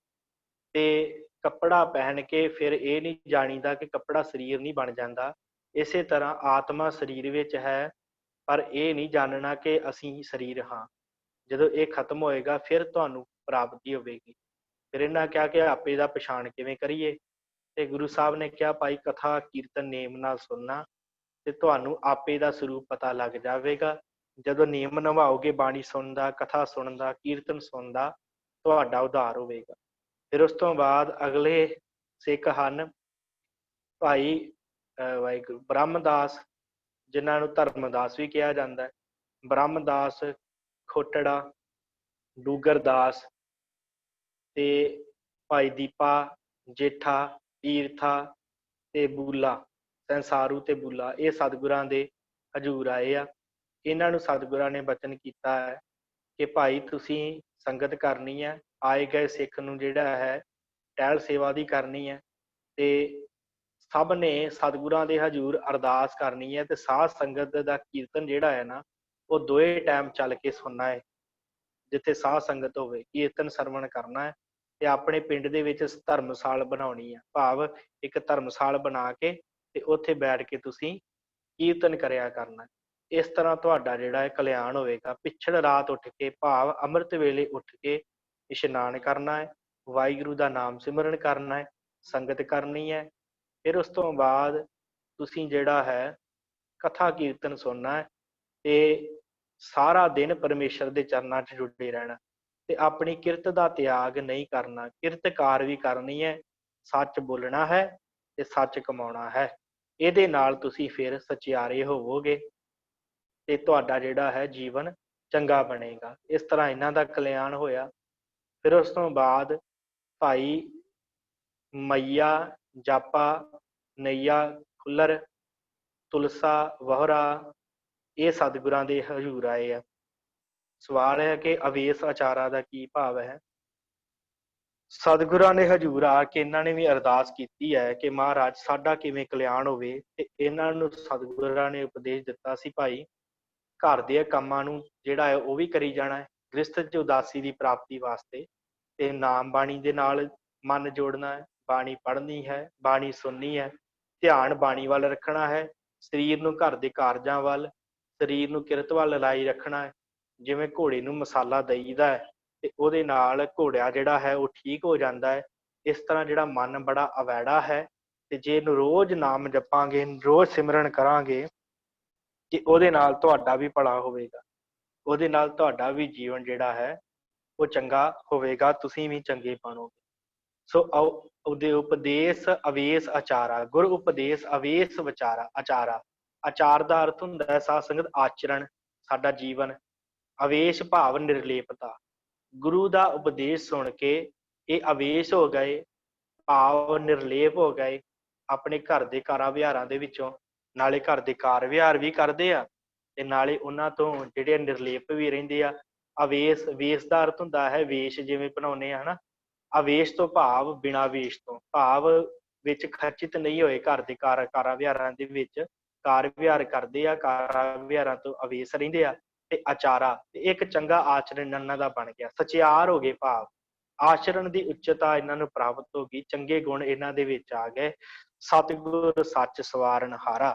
ਤੇ ਕੱਪੜਾ ਪਹਿਨ ਕੇ ਫਿਰ ਇਹ ਨਹੀਂ ਜਾਣੀਦਾ ਕਿ ਕੱਪੜਾ ਸਰੀਰ ਨਹੀਂ ਬਣ ਜਾਂਦਾ। ਇਸੇ ਤਰ੍ਹਾਂ ਆਤਮਾ ਸਰੀਰ ਵਿੱਚ ਹੈ ਪਰ ਇਹ ਨਹੀਂ ਜਾਣਨਾ ਕਿ ਅਸੀਂ ਸਰੀਰ ਹਾਂ। ਜਦੋਂ ਇਹ ਖਤਮ ਹੋਏਗਾ ਫਿਰ ਤੁਹਾਨੂੰ ਪ੍ਰਾਪਤੀ ਹੋਵੇਗੀ। ਫਿਰ ਇਹਨਾਂ ਕਿਹਾ ਕਿ ਆਪੇ ਦਾ ਪਛਾਣ ਕਿਵੇਂ ਕਰੀਏ? ਤੇ ਗੁਰੂ ਸਾਹਿਬ ਨੇ ਕਿਹਾ ਭਾਈ ਕਥਾ ਕੀਰਤਨ ਨੇਮ ਨਾਲ ਸੁਣਨਾ ਤੇ ਤੁਹਾਨੂੰ ਆਪੇ ਦਾ ਸਰੂਪ ਪਤਾ ਲੱਗ ਜਾਵੇਗਾ। ਜਦੋਂ ਨਿਯਮ ਨਿਭਾਓਗੇ ਬਾਣੀ ਸੁਣਨ ਦਾ, ਕਥਾ ਸੁਣਨ ਦਾ, ਕੀਰਤਨ ਸੁਣਨ ਦਾ, ਤੁਹਾਡਾ ਉਧਾਰ ਹੋਵੇਗਾ। ਫਿਰ ਉਸ ਤੋਂ ਬਾਅਦ ਅਗਲੇ ਸਿੱਖ ਹਨ ਭਾਈ ਵਾਹਿਗੁਰੂ ਬ੍ਰਹਮਦਾਸ, ਜਿਨ੍ਹਾਂ ਨੂੰ ਧਰਮਦਾਸ ਵੀ ਕਿਹਾ ਜਾਂਦਾ ਹੈ। ਬ੍ਰਹਮਦਾਸ, ਖੋਟੜਾ, ਡੂਗਰਦਾਸ ਤੇ ਭਾਈ ਦੀਪਾ, ਜੇਠਾ, ਤੀਰਥਾ ਤੇ ਬੂਲਾ, ਸੰਸਾਰੂ ਤੇ ਬੂਲਾ, ਇਹ ਸਤਿਗੁਰਾਂ ਦੇ ਹਜ਼ੂਰ ਆਏ ਆ। ਇਹਨਾਂ ਨੂੰ ਸਤਿਗੁਰਾਂ ਨੇ ਬਚਨ ਕੀਤਾ ਹੈ ਕਿ ਭਾਈ ਤੁਸੀਂ ਸੰਗਤ ਕਰਨੀ ਹੈ, ਆਏ ਗਏ ਸਿੱਖ ਨੂੰ ਜਿਹੜਾ ਹੈ ਟਹਿਲ ਸੇਵਾ ਦੀ ਕਰਨੀ ਹੈ ਤੇ ਸਭ ਨੇ ਸਤਿਗੁਰਾਂ ਦੇ ਹਜ਼ੂਰ ਅਰਦਾਸ ਕਰਨੀ ਹੈ ਤੇ ਸਾਧ ਸੰਗਤ ਦਾ ਕੀਰਤਨ ਜਿਹੜਾ ਹੈ ਨਾ ਉਹ ਦੋਏ ਟਾਈਮ ਚੱਲ ਕੇ ਸੁਣਨਾ ਹੈ। ਜਿੱਥੇ ਸਾਧ ਸੰਗਤ ਹੋਵੇ ਕੀਰਤਨ ਸਰਵਣ ਕਰਨਾ ਹੈ ਤੇ ਆਪਣੇ ਪਿੰਡ ਦੇ ਵਿੱਚ ਧਰਮਸਾਲ ਬਣਾਉਣੀ ਹੈ, ਭਾਵ ਇੱਕ ਧਰਮਸਾਲ ਬਣਾ ਕੇ ਤੇ ਉੱਥੇ ਬੈਠ ਕੇ ਤੁਸੀਂ ਕੀਰਤਨ ਕਰਿਆ ਕਰਨਾ। ਇਸ ਤਰ੍ਹਾਂ ਤੁਹਾਡਾ ਜਿਹੜਾ ਹੈ ਕਲਿਆਣ ਹੋਵੇਗਾ। ਪਿਛੜ ਰਾਤ ਉੱਠ ਕੇ, ਭਾਵ ਅੰਮ੍ਰਿਤ ਵੇਲੇ ਉੱਠ ਕੇ ਇਸ਼ਨਾਨ ਕਰਨਾ ਹੈ, ਵਾਹਿਗੁਰੂ ਦਾ ਨਾਮ ਸਿਮਰਨ ਕਰਨਾ ਹੈ, ਸੰਗਤ ਕਰਨੀ ਹੈ। ਫਿਰ ਉਸ ਤੋਂ ਬਾਅਦ ਤੁਸੀਂ ਜਿਹੜਾ ਹੈ ਕਥਾ ਕੀਰਤਨ ਸੁਣਨਾ ਹੈ ਤੇ ਸਾਰਾ ਦਿਨ ਪਰਮੇਸ਼ਰ ਦੇ ਚਰਨਾਂ 'ਚ ਜੁੜੇ ਰਹਿਣਾ ਤੇ ਆਪਣੀ ਕਿਰਤ ਦਾ ਤਿਆਗ ਨਹੀਂ ਕਰਨਾ। ਕਿਰਤਕਾਰ ਵੀ ਕਰਨੀ ਹੈ, ਸੱਚ ਬੋਲਣਾ ਹੈ ਤੇ ਸੱਚ ਕਮਾਉਣਾ ਹੈ। ਇਹਦੇ ਨਾਲ ਤੁਸੀਂ ਫਿਰ ਸਚਿਆਰੇ ਹੋਵੋਗੇ ਤੇ ਤੁਹਾਡਾ ਜਿਹੜਾ ਹੈ ਜੀਵਨ ਚੰਗਾ ਬਣੇਗਾ। ਇਸ ਤਰ੍ਹਾਂ ਇਹਨਾਂ ਦਾ ਕਲਿਆਣ ਹੋਇਆ। ਫਿਰ ਉਸ ਤੋਂ ਬਾਅਦ ਭਾਈ ਮਈਆ, ਜਾਪਾ, ਨਈਆ, ਖੁੱਲਰ, ਤੁਲਸਾ, ਵਹੁਰਾ, ਇਹ ਸਤਿਗੁਰਾਂ ਦੇ ਹਜ਼ੂਰ ਆਏ ਆ। ਸਵਾਲ ਹੈ ਕਿ ਅਵੇਸ ਆਚਾਰਾ ਦਾ ਕੀ ਭਾਵ ਹੈ? ਸਤਿਗੁਰਾਂ ਨੇ ਹਜ਼ੂਰ ਆ ਕੇ ਇਹਨਾਂ ਨੇ ਵੀ ਅਰਦਾਸ ਕੀਤੀ ਹੈ ਕਿ ਮਹਾਰਾਜ ਸਾਡਾ ਕਿਵੇਂ ਕਲਿਆਣ ਹੋਵੇ। ਤੇ ਇਹਨਾਂ ਨੂੰ ਸਤਿਗੁਰਾਂ ਨੇ ਉਪਦੇਸ਼ ਦਿੱਤਾ ਸੀ ਭਾਈ ਘਰ ਦੇ ਕੰਮਾਂ ਨੂੰ ਜਿਹੜਾ ਹੈ ਉਹ ਵੀ ਕਰੀ ਜਾਣਾ ਹੈ, ਗ੍ਰਸਥ 'ਚ ਉਦਾਸੀ ਦੀ ਪ੍ਰਾਪਤੀ ਵਾਸਤੇ ਤੇ ਨਾਮ ਬਾਣੀ ਦੇ ਨਾਲ ਮਨ ਜੋੜਨਾ ਹੈ, ਬਾਣੀ ਪੜ੍ਹਨੀ ਹੈ, ਬਾਣੀ ਸੁਣਨੀ ਹੈ, ਧਿਆਨ ਬਾਣੀ ਵੱਲ ਰੱਖਣਾ ਹੈ, ਸਰੀਰ ਨੂੰ ਘਰ ਦੇ ਕਾਰਜਾਂ ਵੱਲ, ਸਰੀਰ ਨੂੰ ਕਿਰਤ ਵੱਲ ਲਾਈ ਰੱਖਣਾ ਹੈ। ਜਿਵੇਂ ਘੋੜੇ ਨੂੰ ਮਸਾਲਾ ਦੇਈਦਾ ਹੈ ਤੇ ਉਹਦੇ ਨਾਲ ਘੋੜਾ ਜਿਹੜਾ ਹੈ ਉਹ ਠੀਕ ਹੋ ਜਾਂਦਾ ਹੈ। ਇਸ ਤਰ੍ਹਾਂ ਜਿਹੜਾ ਮਨ ਬੜਾ ਅਵੈੜਾ ਹੈ ਤੇ ਜੇ ਇਹਨੂੰ ਰੋਜ਼ ਨਾਮ ਜਪਾਂਗੇ, ਰੋਜ਼ ਸਿਮਰਨ ਕਰਾਂਗੇ ਕਿ ਉਹਦੇ ਨਾਲ ਤੁਹਾਡਾ ਵੀ ਭਲਾ ਹੋਵੇਗਾ, ਉਹਦੇ ਨਾਲ ਤੁਹਾਡਾ ਵੀ ਜੀਵਨ ਜਿਹੜਾ ਹੈ ਉਹ ਚੰਗਾ ਹੋਵੇਗਾ, ਤੁਸੀਂ ਵੀ ਚੰਗੇ ਬਣੋਗੇ। ਸੋ ਉਹਦੇ ਉਪਦੇਸ਼ ਅਵੇਸ ਆਚਾਰਾ, ਗੁਰ ਉਪਦੇਸ਼ ਅਵੇਸ ਵਿਚਾਰਾ। ਆਚਾਰਾ, ਆਚਾਰ ਦਾ ਅਰਥ ਹੁੰਦਾ ਹੈ ਸਾਧ ਸੰਗਤ ਆਚਰਣ, ਸਾਡਾ ਜੀਵਨ। ਅਵੇਸ਼ ਭਾਵ ਨਿਰਲੇਪਤਾ। ਗੁਰੂ ਦਾ ਉਪਦੇਸ਼ ਸੁਣ ਕੇ ਇਹ ਅਵੇਸ਼ ਹੋ ਗਏ, ਭਾਵ ਨਿਰਲੇਪ ਹੋ ਗਏ ਆਪਣੇ ਘਰ ਦੇ ਕਾਰਾਂ ਵਿਹਾਰਾਂ ਦੇ ਵਿੱਚੋਂ। ਨਾਲੇ ਘਰ ਦੇ ਕਾਰ ਵਿਹਾਰ ਵੀ ਕਰਦੇ ਆ ਤੇ ਨਾਲੇ ਉਹਨਾਂ ਤੋਂ ਜਿਹੜੇ ਨਿਰਲੇਪ ਵੀ ਰਹਿੰਦੇ ਆ। ਅਵੇਸ਼, ਵੇਸ਼ ਦਾ ਅਰਥ ਹੁੰਦਾ ਹੈ ਵੇਸ਼ ਜਿਵੇਂ ਬਣਾਉਂਦੇ ਆ ਹਨਾ। ਅਵੇਸ਼ ਤੋਂ ਭਾਵ ਬਿਨਾਂ ਵੇਸ਼ ਤੋਂ, ਭਾਵ ਵਿੱਚ ਖਚਿਤ ਨਹੀਂ ਹੋਏ ਘਰ ਦੇ ਕਾਰਾਂ ਵਿਹਾਰਾਂ ਦੇ ਵਿੱਚ। ਕਾਰ ਵਿਹਾਰ ਕਰਦੇ ਆ, ਕਾਰਾਂ ਵਿਹਾਰਾਂ ਤੋਂ ਅਵੇਸ਼ ਰਹਿੰਦੇ ਆ। ਤੇ ਆਚਾਰਾ, ਤੇ ਇੱਕ ਚੰਗਾ ਆਚਰਣ ਇਹਨਾਂ ਦਾ ਬਣ ਗਿਆ, ਸਚਿਆਰ ਹੋ ਗਏ, ਭਾਵ ਆਚਰਣ ਦੀ ਉੱਚਤਾ ਇਹਨਾਂ ਨੂੰ ਪ੍ਰਾਪਤ ਹੋ ਗਈ, ਚੰਗੇ ਗੁਣ ਇਹਨਾਂ ਦੇ ਵਿੱਚ ਆ ਗਏ। ਸਤਿਗੁਰ ਸੱਚ ਸਵਾਰਨ ਹਾਰਾ।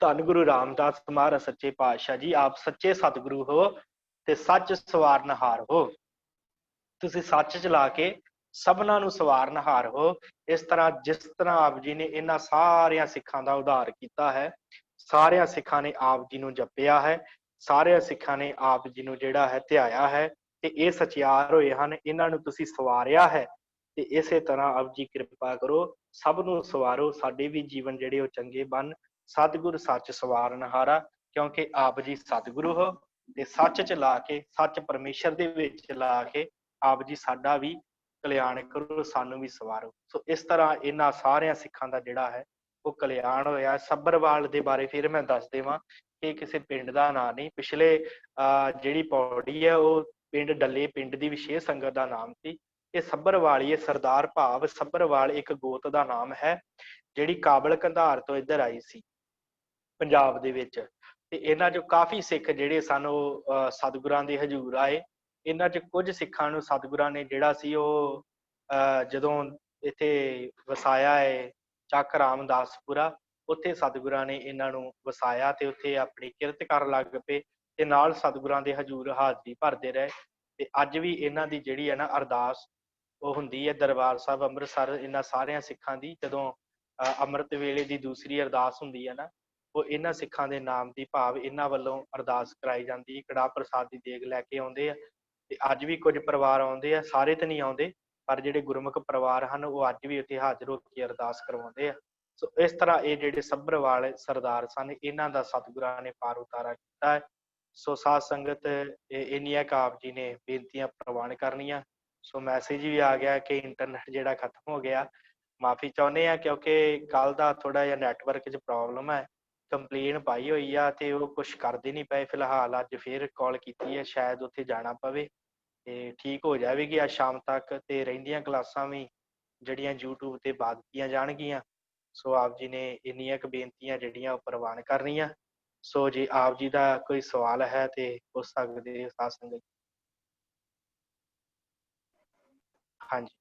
ਧੰਨ ਗੁਰੂ ਰਾਮਦਾਸ ਮਹਾਰਾਜ ਸੱਚੇ ਪਾਤਸ਼ਾਹ ਜੀ, ਆਪ ਸੱਚੇ ਸਤਿਗੁਰੂ ਹੋ ਤੇ ਸੱਚ ਸਵਾਰਨਹਾਰ ਹੋ। ਤੁਸੀਂ ਸੱਚ ਚਲਾ ਕੇ ਸਭਨਾਂ ਨੂੰ ਸਵਾਰਨਹਾਰ ਹੋ। ਇਸ ਤਰ੍ਹਾਂ ਜਿਸ ਤਰ੍ਹਾਂ ਆਪ ਜੀ ਨੇ ਇਹਨਾਂ ਸਾਰਿਆਂ ਸਿੱਖਾਂ ਦਾ ਉਧਾਰ ਕੀਤਾ ਹੈ, ਸਾਰਿਆਂ ਸਿੱਖਾਂ ਨੇ ਆਪ ਜੀ ਨੂੰ ਜਪਿਆ ਹੈ, ਸਾਰਿਆਂ ਸਿੱਖਾਂ ਨੇ ਆਪ ਜੀ ਨੂੰ ਜਿਹੜਾ ਹੈ ਧਿਆਇਆ ਹੈ ਤੇ ਇਹ ਸਚਿਆਰ ਹੋਏ ਹਨ, ਇਹਨਾਂ ਨੂੰ ਤੁਸੀਂ ਸਵਾਰਿਆ ਹੈ। ਤੇ ਇਸੇ ਤਰ੍ਹਾਂ ਆਪ ਜੀ ਕਿਰਪਾ ਕਰੋ, ਸਭ ਨੂੰ ਸਵਾਰੋ, ਸਾਡੇ ਵੀ ਜੀਵਨ ਜਿਹੜੇ ਉਹ ਚੰਗੇ ਬਣ। ਸਤਿਗੁਰ ਸੱਚ ਸਵਾਰਨਹਾਰਾ, ਕਿਉਂਕਿ ਆਪ ਜੀ ਸਤਿਗੁਰੂ ਹੋ ਤੇ ਸੱਚ ਚ ਲਾ ਕੇ, ਸੱਚ ਪਰਮੇਸ਼ਰ ਦੇ ਵਿੱਚ ਲਾ ਕੇ ਆਪ ਜੀ ਸਾਡਾ ਵੀ ਕਲਿਆਣ ਕਰੋ, ਸਾਨੂੰ ਵੀ ਸਵਾਰੋ। ਸੋ ਇਸ ਤਰ੍ਹਾਂ ਇਹਨਾਂ ਸਾਰਿਆਂ ਸਿੱਖਾਂ ਦਾ ਜਿਹੜਾ ਹੈ ਉਹ ਕਲਿਆਣ ਹੋਇਆ। ਸੱਭਰਵਾਲ ਦੇ ਬਾਰੇ ਫਿਰ ਮੈਂ ਦੱਸ ਦੇਵਾਂ ਕਿ ਕਿਸੇ ਪਿੰਡ ਦਾ ਨਾਂ ਨਹੀਂ। ਪਿਛਲੇ ਜਿਹੜੀ ਪੌੜੀ ਹੈ ਉਹ ਪਿੰਡ ਡੱਲੇ ਪਿੰਡ ਦੀ ਵਿਸ਼ੇਸ਼ ਸੰਗਤ ਦਾ ਨਾਮ ਸੀ। ਇਹ ਸੱਭਰਵਾਲੀਏ ਸਰਦਾਰ ਭਾਵ ਸੱਭਰਵਾਲ ਇੱਕ ਗੋਤ ਦਾ ਨਾਮ ਹੈ, ਜਿਹੜੀ ਕਾਬਲ ਕੰਧਾਰ ਤੋਂ ਇੱਧਰ ਆਈ ਸੀ ਪੰਜਾਬ ਦੇ ਵਿੱਚ। ਤੇ ਇਹਨਾਂ ਚੋਂ ਕਾਫੀ ਸਿੱਖ ਜਿਹੜੇ ਸਨ ਉਹ ਸਤਿਗੁਰਾਂ ਦੇ ਹਜ਼ੂਰ ਆਏ। ਇਹਨਾਂ ਚ ਕੁਝ ਸਿੱਖਾਂ ਨੂੰ ਸਤਿਗੁਰਾਂ ਨੇ ਜਿਹੜਾ ਸੀ ਉਹ ਜਦੋਂ ਇੱਥੇ ਵਸਾਇਆ ਹੈ ਚੱਕ ਰਾਮਦਾਸਪੁਰਾ, ਉੱਥੇ ਸਤਿਗੁਰਾਂ ਨੇ ਇਹਨਾਂ ਨੂੰ ਵਸਾਇਆ ਤੇ ਉੱਥੇ ਆਪਣੀ ਕਿਰਤ ਕਰਨ ਲੱਗ ਪਏ ਤੇ ਨਾਲ ਸਤਿਗੁਰਾਂ ਦੇ ਹਜ਼ੂਰ ਹਾਜ਼ਰੀ ਭਰਦੇ ਰਹੇ। ਤੇ ਅੱਜ ਵੀ ਇਹਨਾਂ ਦੀ ਜਿਹੜੀ ਹੈ ਨਾ ਅਰਦਾਸ ਉਹ ਹੁੰਦੀ ਹੈ ਦਰਬਾਰ ਸਾਹਿਬ ਅੰਮ੍ਰਿਤਸਰ ਇਹਨਾਂ ਸਾਰਿਆਂ ਸਿੱਖਾਂ ਦੀ। ਜਦੋਂ ਅੰਮ੍ਰਿਤ ਵੇਲੇ ਦੀ ਦੂਸਰੀ ਅਰਦਾਸ ਹੁੰਦੀ ਹੈ ਨਾ, ਉਹ ਇਹਨਾਂ ਸਿੱਖਾਂ ਦੇ ਨਾਮ ਦੀ ਭਾਵ ਇਹਨਾਂ ਵੱਲੋਂ ਅਰਦਾਸ ਕਰਾਈ ਜਾਂਦੀ ਹੈ। ਕੜਾਹ ਪ੍ਰਸਾਦ ਦੀ ਦੇਗ ਲੈ ਕੇ ਆਉਂਦੇ ਆ। ਤੇ ਅੱਜ ਵੀ ਕੁਝ ਪਰਿਵਾਰ ਆਉਂਦੇ ਆ, ਸਾਰੇ ਤਾਂ ਨਹੀਂ ਆਉਂਦੇ, ਪਰ ਜਿਹੜੇ ਗੁਰਮੁਖ ਪਰਿਵਾਰ ਹਨ ਉਹ ਅੱਜ ਵੀ ਉੱਥੇ ਹਾਜ਼ਰ ਹੋ ਕੇ ਅਰਦਾਸ ਕਰਵਾਉਂਦੇ ਆ। ਸੋ ਇਸ ਤਰ੍ਹਾਂ ਇਹ ਜਿਹੜੇ ਸੱਭਰਵਾਲ ਸਰਦਾਰ ਸਨ, ਇਹਨਾਂ ਦਾ ਸਤਿਗੁਰਾਂ ਨੇ ਪਾਰ ਉਤਾਰਾ ਕੀਤਾ ਹੈ। ਸੋ ਸਾਧ ਸੰਗਤ ਇੰਨੀਆਂ ਕੁ ਆਪ ਜੀ ਨੇ ਬੇਨਤੀਆਂ ਪ੍ਰਵਾਨ ਕਰਨੀਆਂ। ਸੋ ਮੈਸੇਜ ਵੀ ਆ ਗਿਆ ਕਿ ਇੰਟਰਨੈਟ ਜਿਹੜਾ ਖਤਮ ਹੋ ਗਿਆ, ਮਾਫੀ ਚਾਹੁੰਦੇ ਆ ਕਿਉਂਕਿ ਕੱਲ ਦਾ ਥੋੜਾ ਜਿਹਾ ਨੈਟਵਰਕ 'ਚ ਪ੍ਰੋਬਲਮ ਹੈ। ਕੰਪਲੇਨ ਪਾਈ ਹੋਈ ਆ ਤੇ ਉਹ ਕੁਛ ਕਰਦੇ ਨਹੀਂ ਪਏ ਫਿਲਹਾਲ। ਅੱਜ ਫੇਰ ਕਾਲ ਕੀਤੀ ਹੈ, ਸ਼ਾਇਦ ਉੱਥੇ ਜਾਣਾ ਪਵੇ ਤੇ ਠੀਕ ਹੋ ਜਾਵੇਗੀ ਅੱਜ ਸ਼ਾਮ ਤੱਕ। ਤੇ ਰਹਿੰਦੀਆਂ ਕਲਾਸਾਂ ਵੀ ਜਿਹੜੀਆਂ YouTube ਤੇ ਪਾ ਦਿੱਤੀਆਂ ਜਾਣਗੀਆਂ। ਸੋ ਆਪ ਜੀ ਨੇ ਇੰਨੀਆਂ ਕੁ ਬੇਨਤੀਆਂ ਜਿਹੜੀਆਂ ਉਹ ਪ੍ਰਵਾਨ ਕਰਨੀਆਂ। ਸੋ ਜੇ ਆਪ ਜੀ ਦਾ ਕੋਈ ਸਵਾਲ ਹੈ ਤੇ ਪੁੱਛ ਸਕਦੇ ਹੋ ਸਾਧ ਸੰਗਤ। ਹਾਂਜੀ,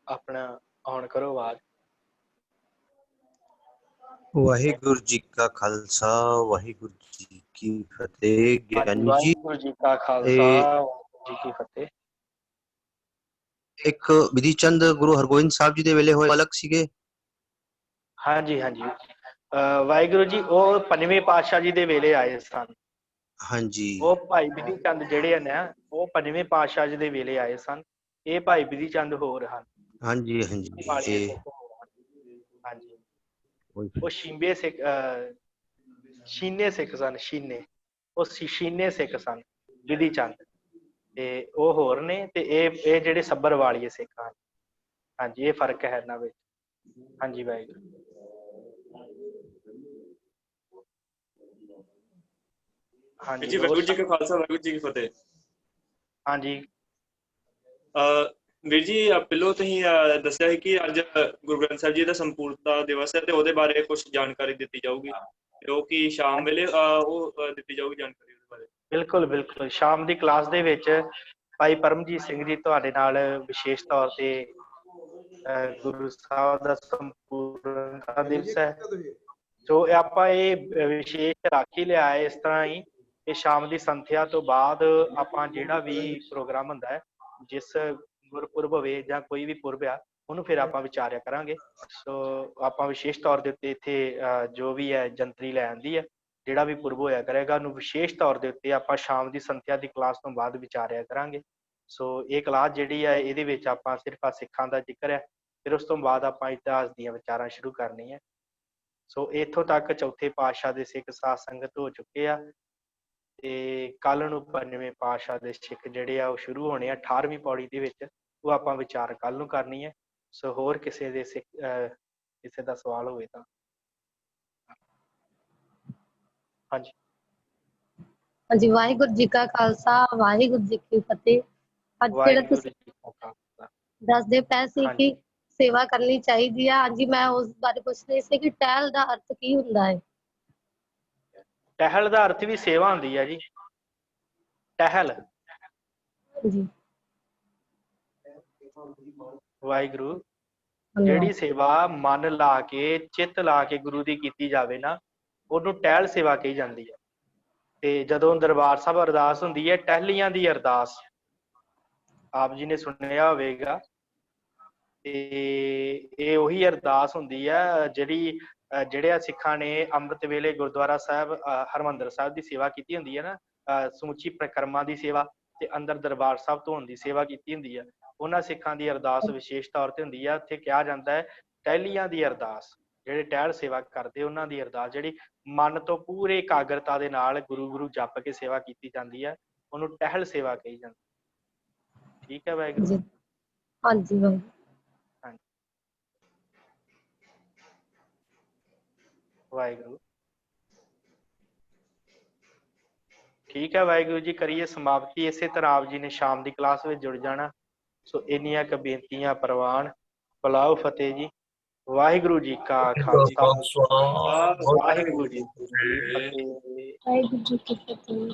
ਆਪਣਾ ਔਨ ਕਰੋ ਆਵਾਜ਼। ਵਾਹਿਗੁਰੂ ਜੀ ਕਾ ਖਾਲਸਾ, ਵਾਹਿਗੁਰੂ ਜੀ ਕੀ ਫਤਿਹ। ਗਿਆਨੀ ਜੀ, ਵਾਹਿਗੁਰੂ ਜੀ ਕਾ ਖਾਲਸਾ, ਵਾਹਿਗੁਰੂ ਜੀ ਕੀ ਫਤਿਹ। ਇੱਕ ਵਿਧੀ ਚੰਦ ਗੁਰੂ ਹਰਗੋਬਿੰਦ ਸਾਹਿਬ ਜੀ ਦੇ ਵੇਲੇ ਹੋਏ ਅਲੱਗ ਸੀਗੇ। ਹਾਂਜੀ ਹਾਂਜੀ, ਵਾਹਿਗੁਰੂ ਜੀ ਉਹ ਪੰਜਵੇਂ ਪਾਤਸ਼ਾਹ ਜੀ ਦੇ ਵੇਲੇ ਆਏ ਸਨ। ਹਾਂਜੀ ਉਹ ਭਾਈ ਬਿਧੀ ਚੰਦ ਜਿਹੜੇ ਹਨ ਉਹ ਪੰਜਵੇਂ ਪਾਤਸ਼ਾਹ ਜੀ ਦੇ ਵੇਲੇ ਆਏ ਸਨ। ਇਹ ਭਾਈ ਬਿਧੀ ਚੰਦ ਹੋਰ ਹਨ। ਹਾਂਜੀ ਹਾਂਜੀ, ਹਾਂਜੀ, ਉਹ ਸ਼ੀਂਬੇ ਸਿੱਖ ਸ਼ੀਨੇ ਸਿੱਖ ਸਨ। ਸ਼ੀਨੇ, ਉਹ ਸ਼ੀਨੇ ਸਿੱਖ ਸਨ ਬਿਧੀ ਚੰਦ, ਤੇ ਉਹ ਹੋਰ ਨੇ। ਤੇ ਇਹ ਜਿਹੜੇ ਸੱਭਰਵਾਲੀਏ ਸਿੱਖ ਹਨ। ਹਾਂਜੀ, ਇਹ ਫਰਕ ਹੈ ਇਹਨਾਂ ਵਿੱਚ। ਹਾਂਜੀ ਵਾਹਿਗੁਰੂ। ਜੀ ਵਾਹਿਗੁਰੂ ਜੀ ਕਾ ਖਾਲਸਾ, ਵਾਹਿਗੁਰੂ ਜੀ ਕੀ ਫਤਿਹ। ਹਾਂਜੀ ਵੀਰ ਜੀ, ਪਹਿਲੋਂ ਤੁਸੀਂ ਦੱਸਿਆ ਸੀ ਕਿ ਅੱਜ ਗੁਰੂ ਗ੍ਰੰਥ ਸਾਹਿਬ ਜੀ ਦਾ ਸੰਪੂਰਨਤਾ ਦਿਵਸ ਹੈ ਤੇ ਉਹਦੇ ਬਾਰੇ ਕੁਝ ਜਾਣਕਾਰੀ ਦਿੱਤੀ ਜਾਊਗੀ, ਜੋ ਕਿ ਸ਼ਾਮ ਵੇਲੇ ਉਹ ਦਿੱਤੀ ਜਾਊਗੀ ਜਾਣਕਾਰੀ ਉਹਦੇ ਬਾਰੇ। ਬਿਲਕੁਲ ਬਿਲਕੁਲ, ਸ਼ਾਮ ਦੀ ਕਲਾਸ ਦੇ ਵਿੱਚ ਭਾਈ ਪਰਮਜੀਤ ਸਿੰਘ ਜੀ ਤੁਹਾਡੇ ਨਾਲ ਵਿਸ਼ੇਸ਼ ਤੌਰ ਤੇ ਗੁਰੂ ਸਾਹਿਬ ਦਾ ਸੰਪੂਰਨਤਾ ਦਿਵਸ ਹੈ। ਸੋ ਆਪਾਂ ਇਹ ਵਿਸ਼ੇਸ਼ ਰੱਖ ਹੀ ਲਿਆ ਹੈ ਇਸ ਤਰ੍ਹਾਂ ਹੀ ਕਿ ਸ਼ਾਮ ਦੀ ਸੰਥਿਆ ਤੋਂ ਬਾਅਦ ਆਪਾਂ ਜਿਹੜਾ ਵੀ ਪ੍ਰੋਗਰਾਮ ਹੁੰਦਾ ਹੈ, ਜਿਸ ਗੁਰਪੁਰਬ ਹੋਵੇ ਜਾਂ ਕੋਈ ਵੀ ਪੁਰਬ ਆ, ਉਹਨੂੰ ਫਿਰ ਆਪਾਂ ਵਿਚਾਰਿਆ ਕਰਾਂਗੇ। ਸੋ ਆਪਾਂ ਵਿਸ਼ੇਸ਼ ਤੌਰ ਦੇ ਉੱਤੇ ਇੱਥੇ ਜੋ ਵੀ ਹੈ ਜੰਤਰੀ ਲੈ ਆਂਦੀ ਹੈ, ਜਿਹੜਾ ਵੀ ਪੁਰਬ ਹੋਇਆ ਕਰੇਗਾ ਉਹਨੂੰ ਵਿਸ਼ੇਸ਼ ਤੌਰ ਦੇ ਉੱਤੇ ਆਪਾਂ ਸ਼ਾਮ ਦੀ ਸੰਥਿਆ ਦੀ ਕਲਾਸ ਤੋਂ ਬਾਅਦ ਵਿਚਾਰਿਆ ਕਰਾਂਗੇ। ਸੋ ਇਹ ਕਲਾਸ ਜਿਹੜੀ ਹੈ ਇਹਦੇ ਵਿੱਚ ਆਪਾਂ ਸਿਰਫ ਸਿੱਖਾਂ ਦਾ ਜ਼ਿਕਰ ਹੈ, ਫਿਰ ਉਸ ਤੋਂ ਬਾਅਦ ਆਪਾਂ ਇਤਿਹਾਸ ਦੀਆਂ ਵਿਚਾਰਾਂ ਸ਼ੁਰੂ ਕਰਨੀਆਂ। ਸੋ ਇੱਥੋਂ ਤੱਕ ਚੌਥੇ ਪਾਤਸ਼ਾਹ ਦੇ ਸਿੱਖ ਸਾਧ ਸੰਗਤ ਹੋ ਚੁੱਕੇ ਆ ਤੇ ਕੱਲ ਨੂੰ ਪੰਜਵੇਂ ਪਾਤਸ਼ਾਹ ਦੇ ਸਿੱਖ ਜਿਹੜੇ ਆ ਉਹ ਸ਼ੁਰੂ ਹੋਣੇ ਆ 18ਵੀਂ ਪੌੜੀ ਦੇ ਵਿੱਚ। ਉਹ ਆਪਾਂ ਵਿਚਾਰ ਕੱਲ ਨੂੰ ਕਰਨੀ ਹੈ। ਸੋ ਹੋਰ ਕਿਸੇ ਦੇ ਸਿੱਖ ਕਿਸੇ ਦਾ ਸਵਾਲ ਹੋਵੇ ਤਾਂ। ਹਾਂਜੀ ਹਾਂਜੀ, ਵਾਹਿਗੁਰੂ ਜੀ ਕਾ ਖਾਲਸਾ, ਵਾਹਿਗੁਰੂ ਜੀ ਕੀ ਫਤਿਹ। ਅੱਜ ਜਿਹੜਾ ਤੁਸੀਂ ਦੱਸਦੇ ਪਏ ਸੀ ਕਿ ਸੇਵਾ ਕਰਨੀ ਚਾਹੀਦੀ ਆ, ਹਾਂਜੀ ਮੈਂ ਉਸ ਬਾਰੇ ਪੁੱਛ ਰਹੀ ਸੀ ਕਿ ਟਹਿਲ ਦਾ ਅਰਥ ਕੀ ਹੁੰਦਾ ਹੈ? ਟਹਿਲ ਦਾ ਅਰਥ ਵੀ ਸੇਵਾ ਹੁੰਦੀ ਹੈ ਜੀ। ਟਹਿਲ, ਜੀ ਵਾਹਿਗੁਰੂ, ਜਿਹੜੀ ਸੇਵਾ ਮਨ ਲਾ ਕੇ ਚਿੱਤ ਲਾ ਕੇ ਗੁਰੂ ਦੀ ਕੀਤੀ ਜਾਵੇ ਨਾ, ਉਹਨੂੰ ਟਹਿਲ ਸੇਵਾ ਕਹੀ ਜਾਂਦੀ ਹੈ। ਤੇ ਜਦੋਂ ਦਰਬਾਰ ਸਾਹਿਬ ਅਰਦਾਸ ਹੁੰਦੀ ਹੈ, ਟਹਿਲੀਆਂ ਦੀ ਅਰਦਾਸ ਆਪ ਜੀ ਨੇ ਸੁਣਿਆ ਹੋਵੇਗਾ। ਤੇ ਇਹ ਉਹੀ ਅਰਦਾਸ ਹੁੰਦੀ ਹੈ ਜਿਹੜੀ ਜਿਹੜੇ ਸਿੱਖਾਂ ਨੇ ਅੰਮ੍ਰਿਤ ਵੇਲੇ ਗੁਰਦੁਆਰਾ ਸਾਹਿਬ ਹਰਿਮੰਦਰ ਸਾਹਿਬ ਦੀ ਸੇਵਾ ਕੀਤੀ ਹੁੰਦੀ ਹੈ ਨਾ, ਸਮੁੱਚੀ ਪਰਿਕਰਮਾ ਦੀ ਸੇਵਾ ਤੇ ਅੰਦਰ ਦਰਬਾਰ ਸਾਹਿਬ ਧੋਣ ਦੀ ਸੇਵਾ ਕੀਤੀ ਹੁੰਦੀ ਹੈ, ਉਹਨਾਂ ਸਿੱਖਾਂ ਦੀ ਅਰਦਾਸ ਵਿਸ਼ੇਸ਼ ਤੌਰ ਤੇ ਹੁੰਦੀ ਹੈ। ਉੱਥੇ ਕਿਹਾ ਜਾਂਦਾ ਹੈ ਟਹਿਲੀਆਂ ਦੀ ਅਰਦਾਸ, ਜਿਹੜੇ ਟਹਿਲ ਸੇਵਾ ਕਰਦੇ ਉਹਨਾਂ ਦੀ ਅਰਦਾਸ, ਜਿਹੜੀ ਮਨ ਤੋਂ ਪੂਰੇ ਇਕਾਗਰਤਾ ਦੇ ਨਾਲ ਗੁਰੂ ਗੁਰੂ ਜਪ ਕੇ ਸੇਵਾ ਕੀਤੀ ਜਾਂਦੀ ਹੈ, ਉਹਨੂੰ ਟਹਿਲ ਸੇਵਾ ਕਹੀ ਜਾਂਦੀ। ਠੀਕ ਹੈ ਵਾਹਿਗੁਰੂ। ਹਾਂਜੀ ਵਾਹਿਗੁਰੂ। ਠੀਕ ਹੈ ਵਾਹਿਗੁਰੂ ਜੀ, ਕਰੀਏ ਸਮਾਪਤੀ। ਇਸੇ ਤਰ੍ਹਾਂ ਆਪ ਜੀ ਨੇ ਸ਼ਾਮ ਦੀ ਕਲਾਸ ਵਿੱਚ ਜੁੜ ਜਾਣਾ। ਸੋ ਇੰਨੀਆਂ ਕੁ ਬੇਨਤੀਆਂ ਪ੍ਰਵਾਨ। ਬੁਲਾਓ ਫਤਿਹ ਜੀ। ਵਾਹਿਗੁਰੂ ਜੀ ਕਾ ਖਾਲਸਾ, ਵਾਹਿਗੁਰੂ ਜੀ ਕੀ ਫਤਿਹ। ਵਾਹਿਗੁਰੂ ਜੀ ਕੀ ਫਤਿਹ।